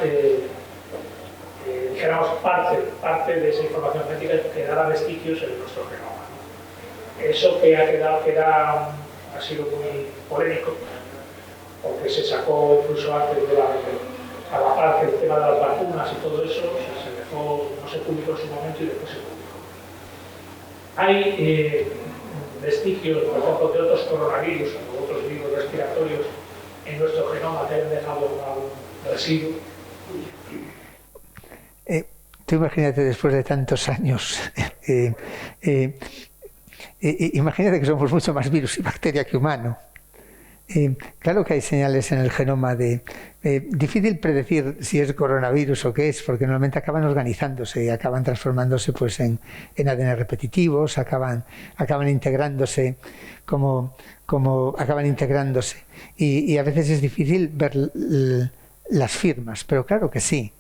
Speaker 4: dijéramos, parte de esa información genética quedara vestigios en nuestro genoma, ¿no? Eso que ha sido muy polémico, porque se sacó incluso antes a la par del tema de las vacunas y todo eso, o sea, se dejó, no se publicó en su momento y después se publicó. Hay vestigios, por ejemplo, de otros coronavirus o otros virus respiratorios en nuestro genoma que hayan dejado algún residuo.
Speaker 3: Tú imagínate después de tantos años, imagínate que somos mucho más virus y bacteria que humano. Claro que hay señales en el genoma difícil predecir si es coronavirus o qué es, porque normalmente acaban organizándose y acaban transformándose pues en ADN repetitivos, acaban integrándose acaban integrándose y a veces es difícil ver las firmas, pero claro que sí,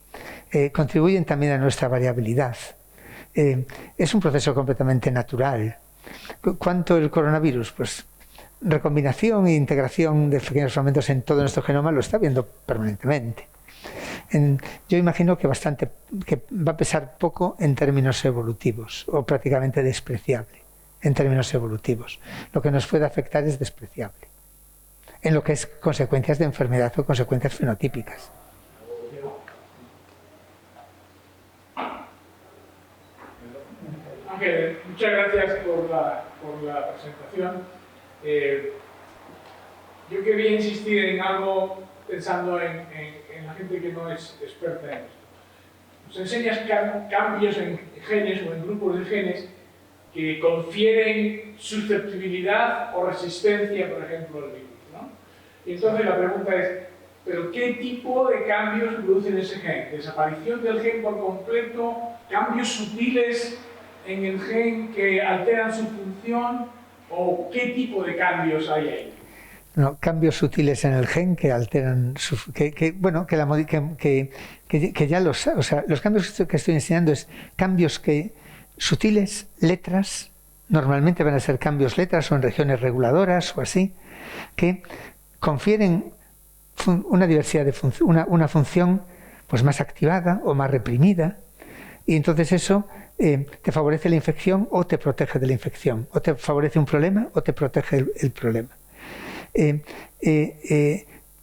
Speaker 3: contribuyen también a nuestra variabilidad. Es un proceso completamente natural. ¿Cuánto el coronavirus? Pues recombinación e integración de pequeños fragmentos en todo nuestro genoma lo está viendo permanentemente. Yo imagino que va a pesar poco en términos evolutivos, o prácticamente despreciable en términos evolutivos. Lo que nos puede afectar es despreciable, en lo que es consecuencias de enfermedad o consecuencias fenotípicas.
Speaker 1: Ángel, muchas gracias por la presentación. Yo quería insistir en algo pensando en la gente que no es experta en esto. Nos enseñas cambios en genes o en grupos de genes que confieren susceptibilidad o resistencia, por ejemplo, al virus, ¿no? Y entonces la pregunta es, ¿pero qué tipo de cambios producen ese gen? ¿Desaparición del gen por completo? ¿Cambios sutiles en el gen que alteran su función? ¿O qué tipo de cambios hay ahí?
Speaker 3: No, cambios sutiles en el gen que alteran los cambios que estoy enseñando es cambios sutiles, letras, normalmente van a ser cambios letras o en regiones reguladoras o así, que confieren una diversidad de una función pues más activada o más reprimida, y entonces eso te favorece la infección o te protege de la infección, o te favorece un problema o te protege el problema.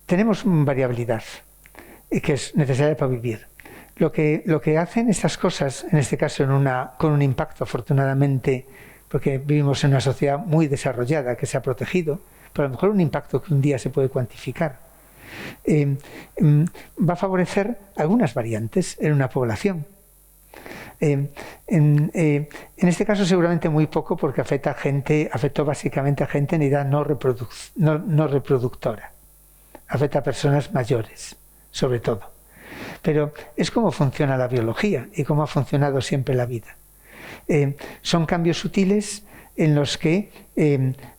Speaker 3: Tenemos variabilidad que es necesaria para vivir. Lo que hacen estas cosas, en este caso con un impacto afortunadamente, porque vivimos en una sociedad muy desarrollada que se ha protegido, pero a lo mejor un impacto que un día se puede cuantificar, va a favorecer algunas variantes en una población. En este caso seguramente muy poco, porque afectó básicamente a gente en edad no reproductora. Afecta a personas mayores, sobre todo. Pero es cómo funciona la biología y cómo ha funcionado siempre la vida. Son cambios sutiles en los que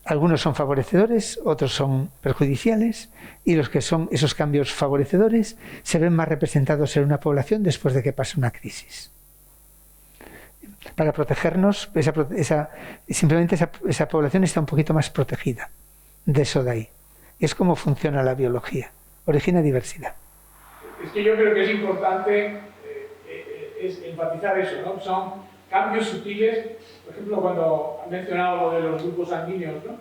Speaker 3: algunos son favorecedores, otros son perjudiciales, y los que son esos cambios favorecedores se ven más representados en una población después de que pase una crisis. Para protegernos, simplemente esa población está un poquito más protegida de eso de ahí. Es como funciona la biología, origina diversidad.
Speaker 4: Es que yo creo que es importante enfatizar eso, ¿no? Son cambios sutiles. Por ejemplo, cuando han mencionado lo de los grupos sanguíneos, ¿no?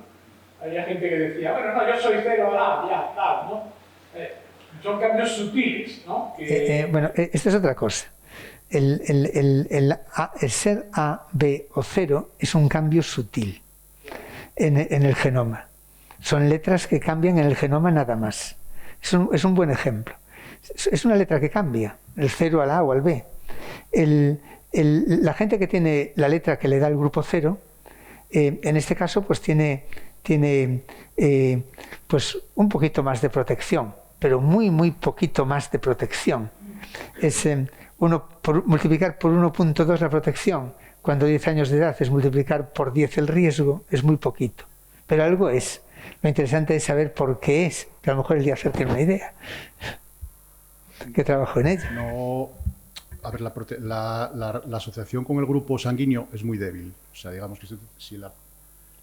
Speaker 4: Había gente que decía, bueno, no, yo soy 0A, ya, tal, ¿no? Son cambios sutiles, ¿no?
Speaker 3: Bueno, esta es otra cosa. El ser A, B o 0 es un cambio sutil en el genoma. Son letras que cambian en el genoma nada más. Es un buen ejemplo. Es una letra que cambia, el 0 al A o al B. La gente que tiene la letra que le da el grupo 0, en este caso pues tiene pues un poquito más de protección, pero muy poquito más de protección. Es multiplicar por 1.2 la protección, cuando 10 años de edad es multiplicar por 10 el riesgo, es muy poquito. Pero algo es. Lo interesante es saber por qué es, que a lo mejor el día hacer tiene una idea. Que trabajo en ella.
Speaker 2: No, a ver, la asociación con el grupo sanguíneo es muy débil. O sea, digamos que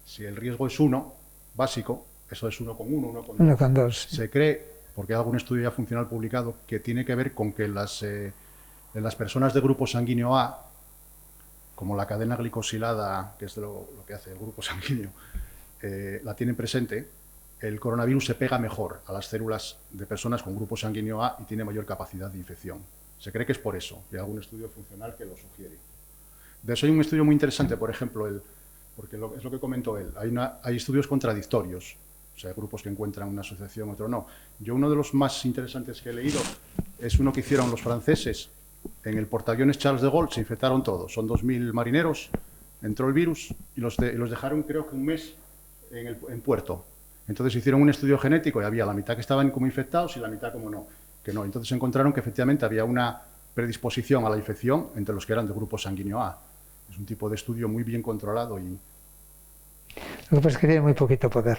Speaker 2: si el riesgo es 1, básico, eso es 1 con 1, 1 con 2.
Speaker 3: 1 con 2.
Speaker 2: Se cree, porque hay algún estudio ya funcional publicado, que tiene que ver con que en las personas de grupo sanguíneo A, como la cadena glicosilada, que es lo que hace el grupo sanguíneo, la tienen presente, el coronavirus se pega mejor a las células de personas con grupo sanguíneo A y tiene mayor capacidad de infección. Se cree que es por eso, que hay algún estudio funcional que lo sugiere. De eso hay un estudio muy interesante, por ejemplo, porque es lo que comentó él, hay estudios contradictorios, o sea, hay grupos que encuentran una asociación, otros no. Yo uno de los más interesantes que he leído es uno que hicieron los franceses en el portaaviones Charles de Gaulle, se infectaron todos, son 2.000 marineros, entró el virus y los dejaron creo que un mes en puerto. Entonces hicieron un estudio genético y había la mitad que estaban como infectados y la mitad como que no. Entonces encontraron que efectivamente había una predisposición a la infección entre los que eran de grupo sanguíneo A. Es un tipo de estudio muy bien controlado y...
Speaker 3: Lo que pasa es que tiene muy poquito poder.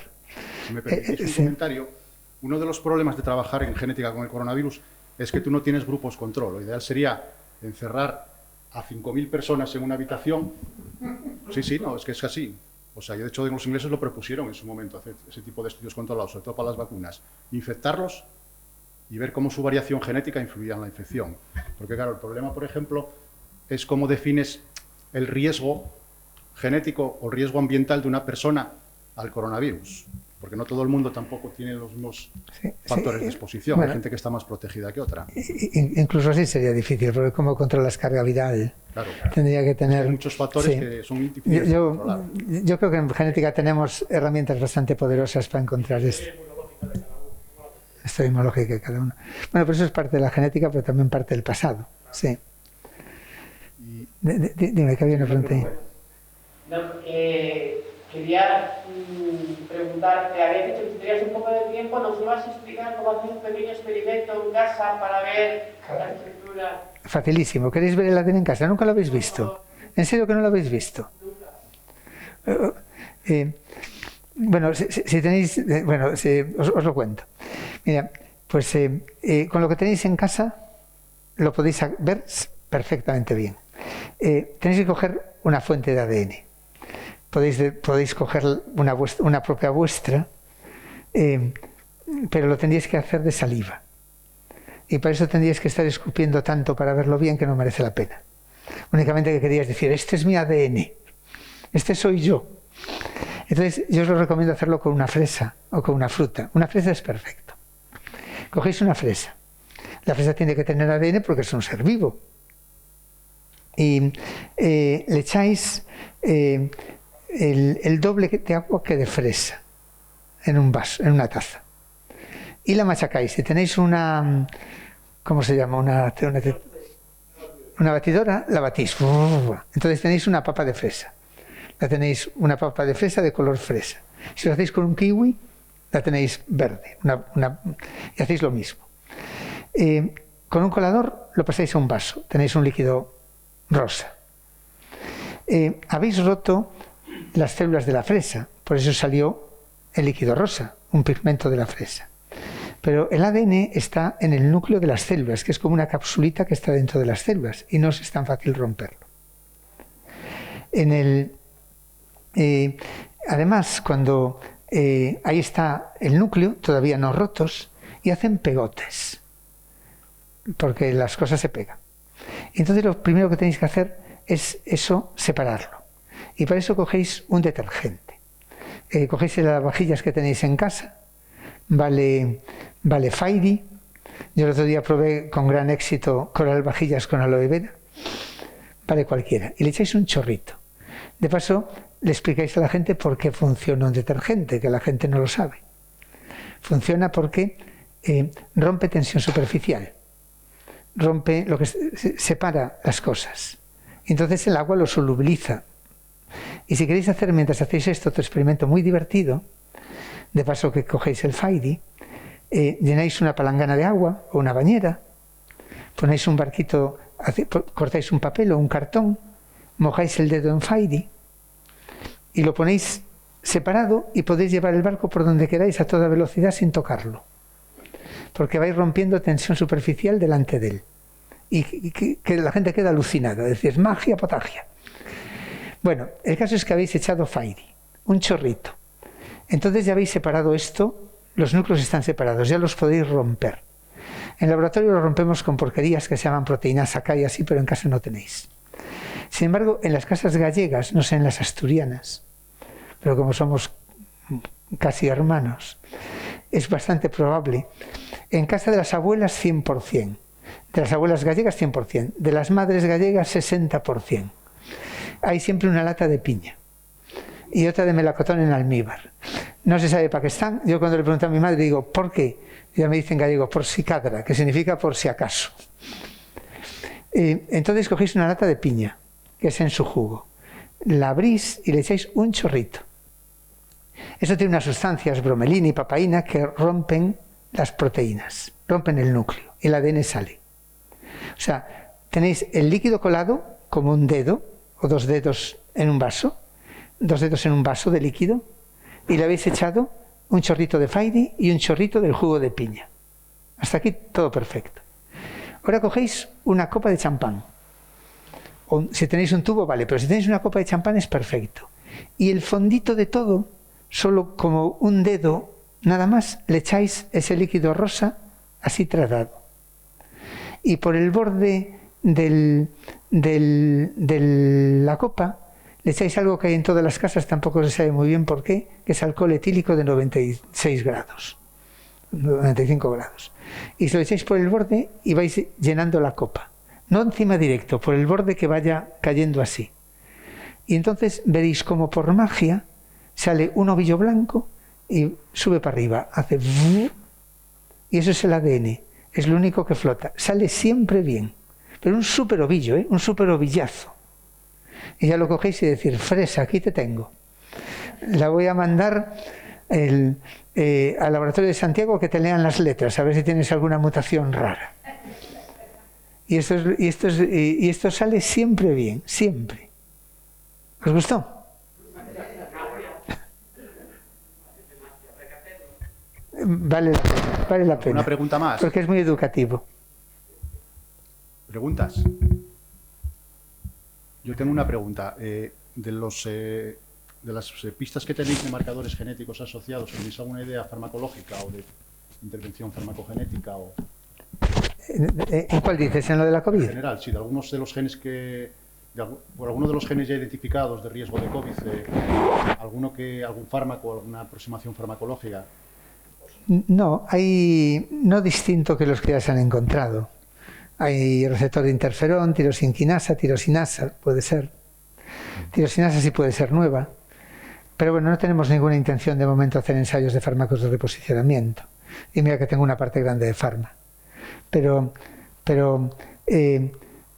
Speaker 2: Si me permitís un comentario, uno de los problemas de trabajar en genética con el coronavirus es que tú no tienes grupos control. Lo ideal sería encerrar a 5.000 personas en una habitación. Sí, no, es que es así. O sea, de hecho los ingleses lo propusieron en su momento, hacer ese tipo de estudios controlados, sobre todo para las vacunas. Infectarlos y ver cómo su variación genética influía en la infección. Porque claro, el problema, por ejemplo, es cómo defines el riesgo genético o riesgo ambiental de una persona al coronavirus. Porque no todo el mundo tampoco tiene los mismos factores de exposición. Bueno, hay gente que está más protegida que otra.
Speaker 3: Incluso así sería difícil, porque ¿cómo controlas carga viral?
Speaker 2: Claro.
Speaker 3: Tendría que tener...
Speaker 2: Hay muchos factores que son difíciles de controlar.
Speaker 3: Yo creo que en genética tenemos herramientas bastante poderosas para encontrar esto. Esto inmunológica de cada uno. Bueno, pero eso es parte de la genética, pero también parte del pasado. Sí. Dime, que había una pregunta ahí.
Speaker 5: Quería preguntarte, a ver, si tendrías un poco de tiempo, nos ibas a explicar cómo hacer un pequeño experimento en casa para ver la estructura.
Speaker 3: Facilísimo. ¿Queréis ver el ADN en casa? ¿Nunca lo habéis visto? ¿En serio que no lo habéis visto? Bueno, si tenéis... Bueno, os lo cuento. Mira, pues con lo que tenéis en casa lo podéis ver perfectamente bien. Tenéis que coger una fuente de ADN. Podéis coger una propia vuestra, pero lo tendríais que hacer de saliva. y para eso tendríais que estar escupiendo tanto para verlo bien que no merece la pena. Únicamente que queríais decir, este es mi ADN, este soy yo. Entonces yo os lo recomiendo hacerlo con una fresa o con una fruta. Una fresa es perfecto. Cogéis una fresa. La fresa tiene que tener ADN porque es un ser vivo. Y le echáis el doble de agua que de fresa en un vaso, en una taza. Y la machacáis. Si tenéis una, ¿cómo se llama? Una batidora, la batís. Entonces tenéis una papa de fresa. La tenéis una papa de fresa de color fresa. Si lo hacéis con un kiwi, la tenéis verde. Y hacéis lo mismo. Con un colador lo pasáis a un vaso. Tenéis un líquido rosa. Habéis roto las células de la fresa. Por eso salió el líquido rosa, un pigmento de la fresa. Pero el ADN está en el núcleo de las células, que es como una capsulita que está dentro de las células y no es tan fácil romperlo. Además, cuando ahí está el núcleo, todavía no rotos, y hacen pegotes, porque las cosas se pegan. Entonces lo primero que tenéis que hacer es eso, separarlo. Y para eso cogéis un detergente. Cogéis las vajillas que tenéis en casa, vale Fairy. Yo el otro día probé con gran éxito coral vajillas con aloe vera. Vale cualquiera. Y le echáis un chorrito. De paso, le explicáis a la gente por qué funciona un detergente, que la gente no lo sabe. Funciona porque rompe tensión superficial. Rompe lo que separa las cosas. Entonces el agua lo solubiliza. Y si queréis hacer, mientras hacéis esto, otro experimento muy divertido, de paso que cogéis el Fairy, llenáis una palangana de agua o una bañera, ponéis un barquito, cortáis un papel o un cartón, mojáis el dedo en Fairy y lo ponéis separado y podéis llevar el barco por donde queráis a toda velocidad sin tocarlo. Porque vais rompiendo tensión superficial delante de él. Y que la gente queda alucinada. Es decir, es magia potagia. Bueno, el caso es que habéis echado Fairy, un chorrito. Entonces ya habéis separado esto, los núcleos están separados, ya los podéis romper. En el laboratorio lo rompemos con porquerías que se llaman proteínas acá y así, pero en casa no tenéis. Sin embargo, en las casas gallegas, no sé en las asturianas, pero como somos casi hermanos, es bastante probable. En casa de las abuelas 100%, de las abuelas gallegas 100%, de las madres gallegas 60%. Hay siempre una lata de piña y otra de melocotón en almíbar. No se sabe para qué están. Yo cuando le pregunto a mi madre digo, ¿por qué? Ella me dice en gallego, por si cadra, que significa por si acaso. Entonces cogéis una lata de piña, que es en su jugo. La abrís y le echáis un chorrito. Eso tiene unas sustancias, bromelina y papaína, que rompen las proteínas, rompen el núcleo y el ADN sale. O sea, tenéis el líquido colado como un dedo o dos dedos en un vaso de líquido y le habéis echado un chorrito de Fairy y un chorrito del jugo de piña. Hasta aquí todo perfecto. Ahora cogéis una copa de champán. O si tenéis un tubo, vale, pero si tenéis una copa de champán es perfecto. Y el fondito de todo, solo como un dedo, nada más, le echáis ese líquido rosa así tratado. Y por el borde de la copa le echáis algo que hay en todas las casas, tampoco se sabe muy bien por qué, que es alcohol etílico de 96 grados, 95 grados. Y se lo echáis por el borde y vais llenando la copa. No encima directo, por el borde que vaya cayendo así. Y entonces veréis como por magia sale un ovillo blanco y sube para arriba, hace... Y eso es el ADN, es lo único que flota. Sale siempre bien, pero un súper ovillo, un súper ovillazo. Y ya lo cogéis y decir, fresa, aquí te tengo. La voy a mandar al laboratorio de Santiago que te lean las letras, a ver si tienes alguna mutación rara. Y esto sale siempre bien, siempre. ¿Os gustó? Vale la pena.
Speaker 2: Una pregunta más.
Speaker 3: Porque es muy educativo.
Speaker 2: ¿Preguntas? Yo tengo una pregunta. De las pistas que tenéis de marcadores genéticos asociados, ¿tenéis alguna idea farmacológica o de intervención farmacogenética?
Speaker 3: ¿En cuál dices? ¿En lo de la COVID?
Speaker 2: En general, sí, de algunos de los genes por alguno de los genes ya identificados de riesgo de COVID, algún fármaco, alguna aproximación farmacológica.
Speaker 3: No, no distinto que los que ya se han encontrado. Hay receptor de interferón, tirosinquinasa, tirosinasa, puede ser. Tirosinasa sí puede ser nueva. Pero bueno, no tenemos ninguna intención de momento de hacer ensayos de fármacos de reposicionamiento. Y mira que tengo una parte grande de farma. Pero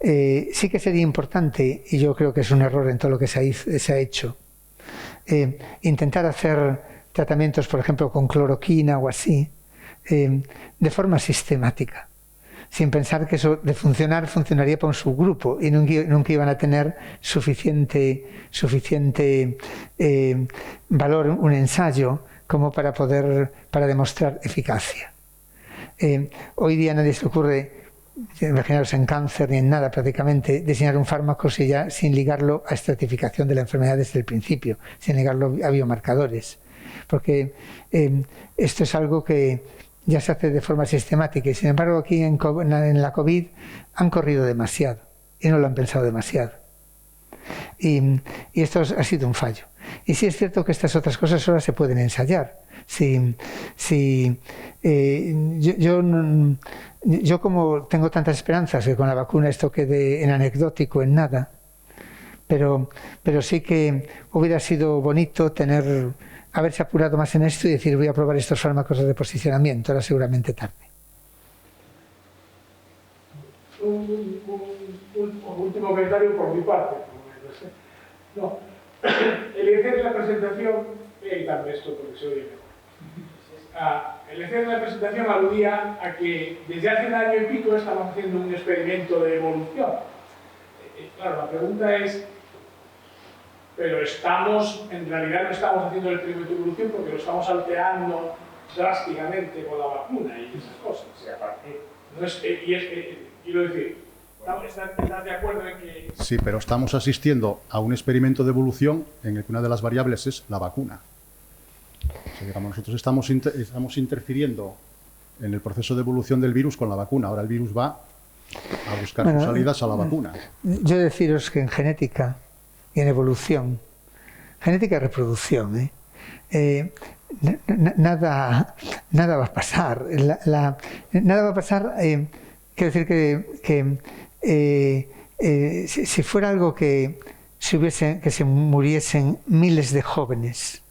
Speaker 3: sí que sería importante, y yo creo que es un error en todo lo que se ha hecho, intentar hacer tratamientos, por ejemplo, con cloroquina o así, de forma sistemática, sin pensar que eso de funcionaría para un subgrupo y nunca iban a tener suficiente valor un ensayo como para demostrar eficacia. Hoy día nadie se le ocurre, imaginaros en cáncer ni en nada prácticamente, diseñar un fármaco sin ligarlo a estratificación de la enfermedad desde el principio, sin ligarlo a biomarcadores, porque esto es algo que ya se hace de forma sistemática y sin embargo aquí en la COVID han corrido demasiado y no lo han pensado demasiado. Y esto ha sido un fallo. Y sí es cierto que estas otras cosas ahora se pueden ensayar. Yo como tengo tantas esperanzas que con la vacuna esto quede en anecdótico, en nada, pero sí que hubiera sido bonito haberse apurado más en esto y decir voy a probar estos fármacos de reposicionamiento, ahora seguramente tarde.
Speaker 4: Un último comentario por mi parte. No. El ejercicio de la presentación, voy a quitarme esto porque se oye mejor. El ejercicio de la presentación aludía a que desde hace un año y pico estamos haciendo un experimento de evolución. Claro, la pregunta es, pero en realidad no estamos haciendo el experimento de evolución porque lo estamos alterando drásticamente con la vacuna y esas cosas. O sea, quiero decir, ¿estás de acuerdo en que...?
Speaker 2: Sí, pero estamos asistiendo a un experimento de evolución en el que una de las variables es la vacuna. O sea, digamos, nosotros estamos interfiriendo en el proceso de evolución del virus con la vacuna. Ahora el virus va a buscar sus salidas a la vacuna.
Speaker 3: Yo deciros que en genética y en evolución, genética y reproducción, nada va a pasar. Nada va a pasar, quiero decir que si fuera algo que se muriesen miles de jóvenes,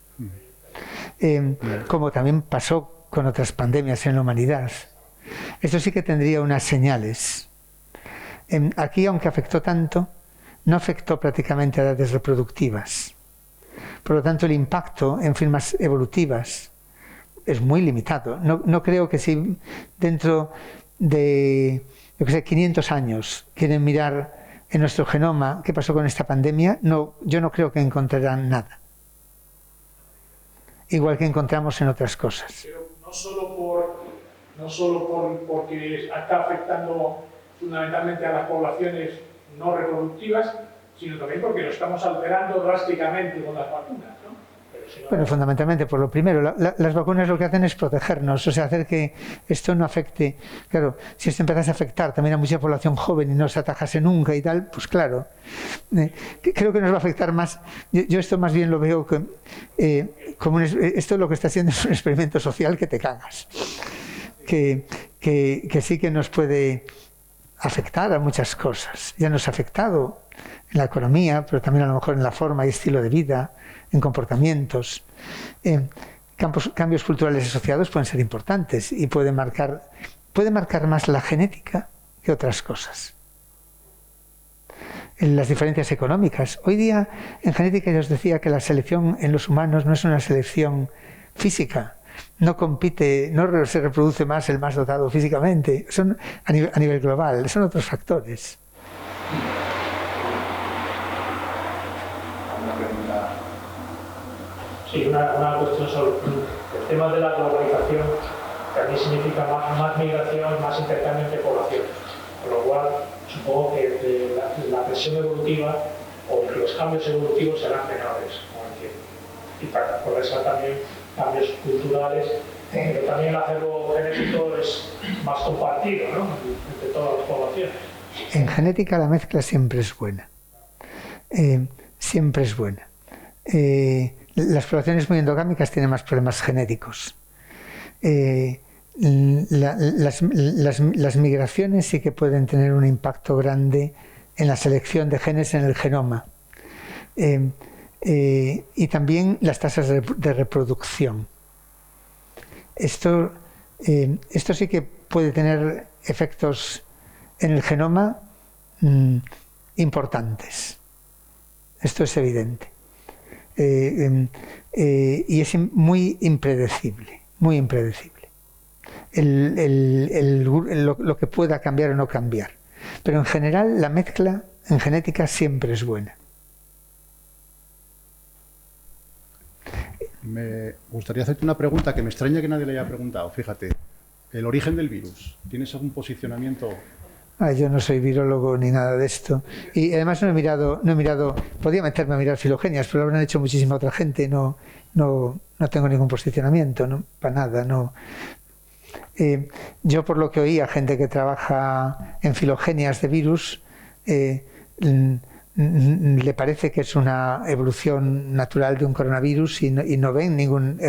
Speaker 3: como también pasó con otras pandemias en la humanidad, esto sí que tendría unas señales. Aquí, aunque afectó tanto, no afectó prácticamente a edades reproductivas. Por lo tanto, el impacto en formas evolutivas es muy limitado. No creo que si dentro de 500 años quieren mirar en nuestro genoma qué pasó con esta pandemia, yo no creo que encontrarán nada. Igual que encontramos en otras cosas.
Speaker 4: Pero no solo porque está afectando fundamentalmente a las poblaciones no reproductivas, sino también porque lo estamos alterando drásticamente con las vacunas, ¿no?
Speaker 3: Bueno, fundamentalmente por lo primero, las vacunas lo que hacen es protegernos, o sea, hacer que esto no afecte. Claro, si esto empezase a afectar también a mucha población joven y no se atajase nunca y tal, pues claro, creo que nos va a afectar más. Yo esto más bien lo veo como esto lo que está haciendo es un experimento social que te cagas, que sí que nos puede afectar a muchas cosas. Ya nos ha afectado en la economía, pero también a lo mejor en la forma y estilo de vida, en comportamientos. Cambios culturales asociados pueden ser importantes y puede marcar más la genética que otras cosas. En las diferencias económicas. Hoy día en genética ya os decía que la selección en los humanos no es una selección física. No compite, no se reproduce más el más dotado físicamente. Son a nivel global, son otros factores.
Speaker 4: Sí, una cuestión sobre el tema de la globalización también significa más migración, más intercambio entre poblaciones. Con lo cual, supongo que la presión evolutiva o que los cambios evolutivos serán menores, como entiendo. Y por eso también cambios culturales, pero también el acervo genético es más compartido, ¿no? todas las poblaciones.
Speaker 3: En genética la mezcla siempre es buena. Siempre es buena. Las poblaciones muy endogámicas tienen más problemas genéticos. Las migraciones sí que pueden tener un impacto grande en la selección de genes en el genoma. Y también las tasas de reproducción. Esto sí que puede tener efectos en el genoma importantes. Esto es evidente. Y es muy impredecible, muy impredecible. Lo que pueda cambiar o no cambiar. Pero en general la mezcla en genética siempre es buena.
Speaker 2: Me gustaría hacerte una pregunta que me extraña que nadie le haya preguntado. Fíjate, el origen del virus. ¿Tienes algún posicionamiento?
Speaker 3: Yo no soy virólogo ni nada de esto. Y además no he mirado, podía meterme a mirar filogenias, pero lo habrán hecho muchísima otra gente. No tengo ningún posicionamiento, no, para nada. No. Yo, por lo que oía, gente que trabaja en filogenias de virus, le parece que es una evolución natural de un coronavirus y no ven ningún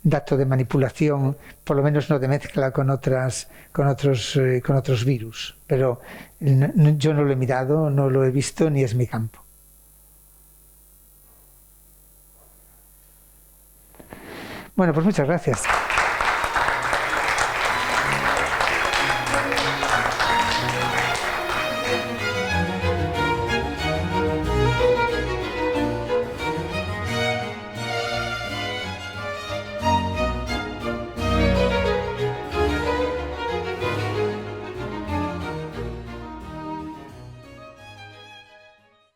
Speaker 3: dato de manipulación, por lo menos no de mezcla con otros virus. Pero yo no lo he mirado, no lo he visto, ni es mi campo. Bueno, pues muchas gracias.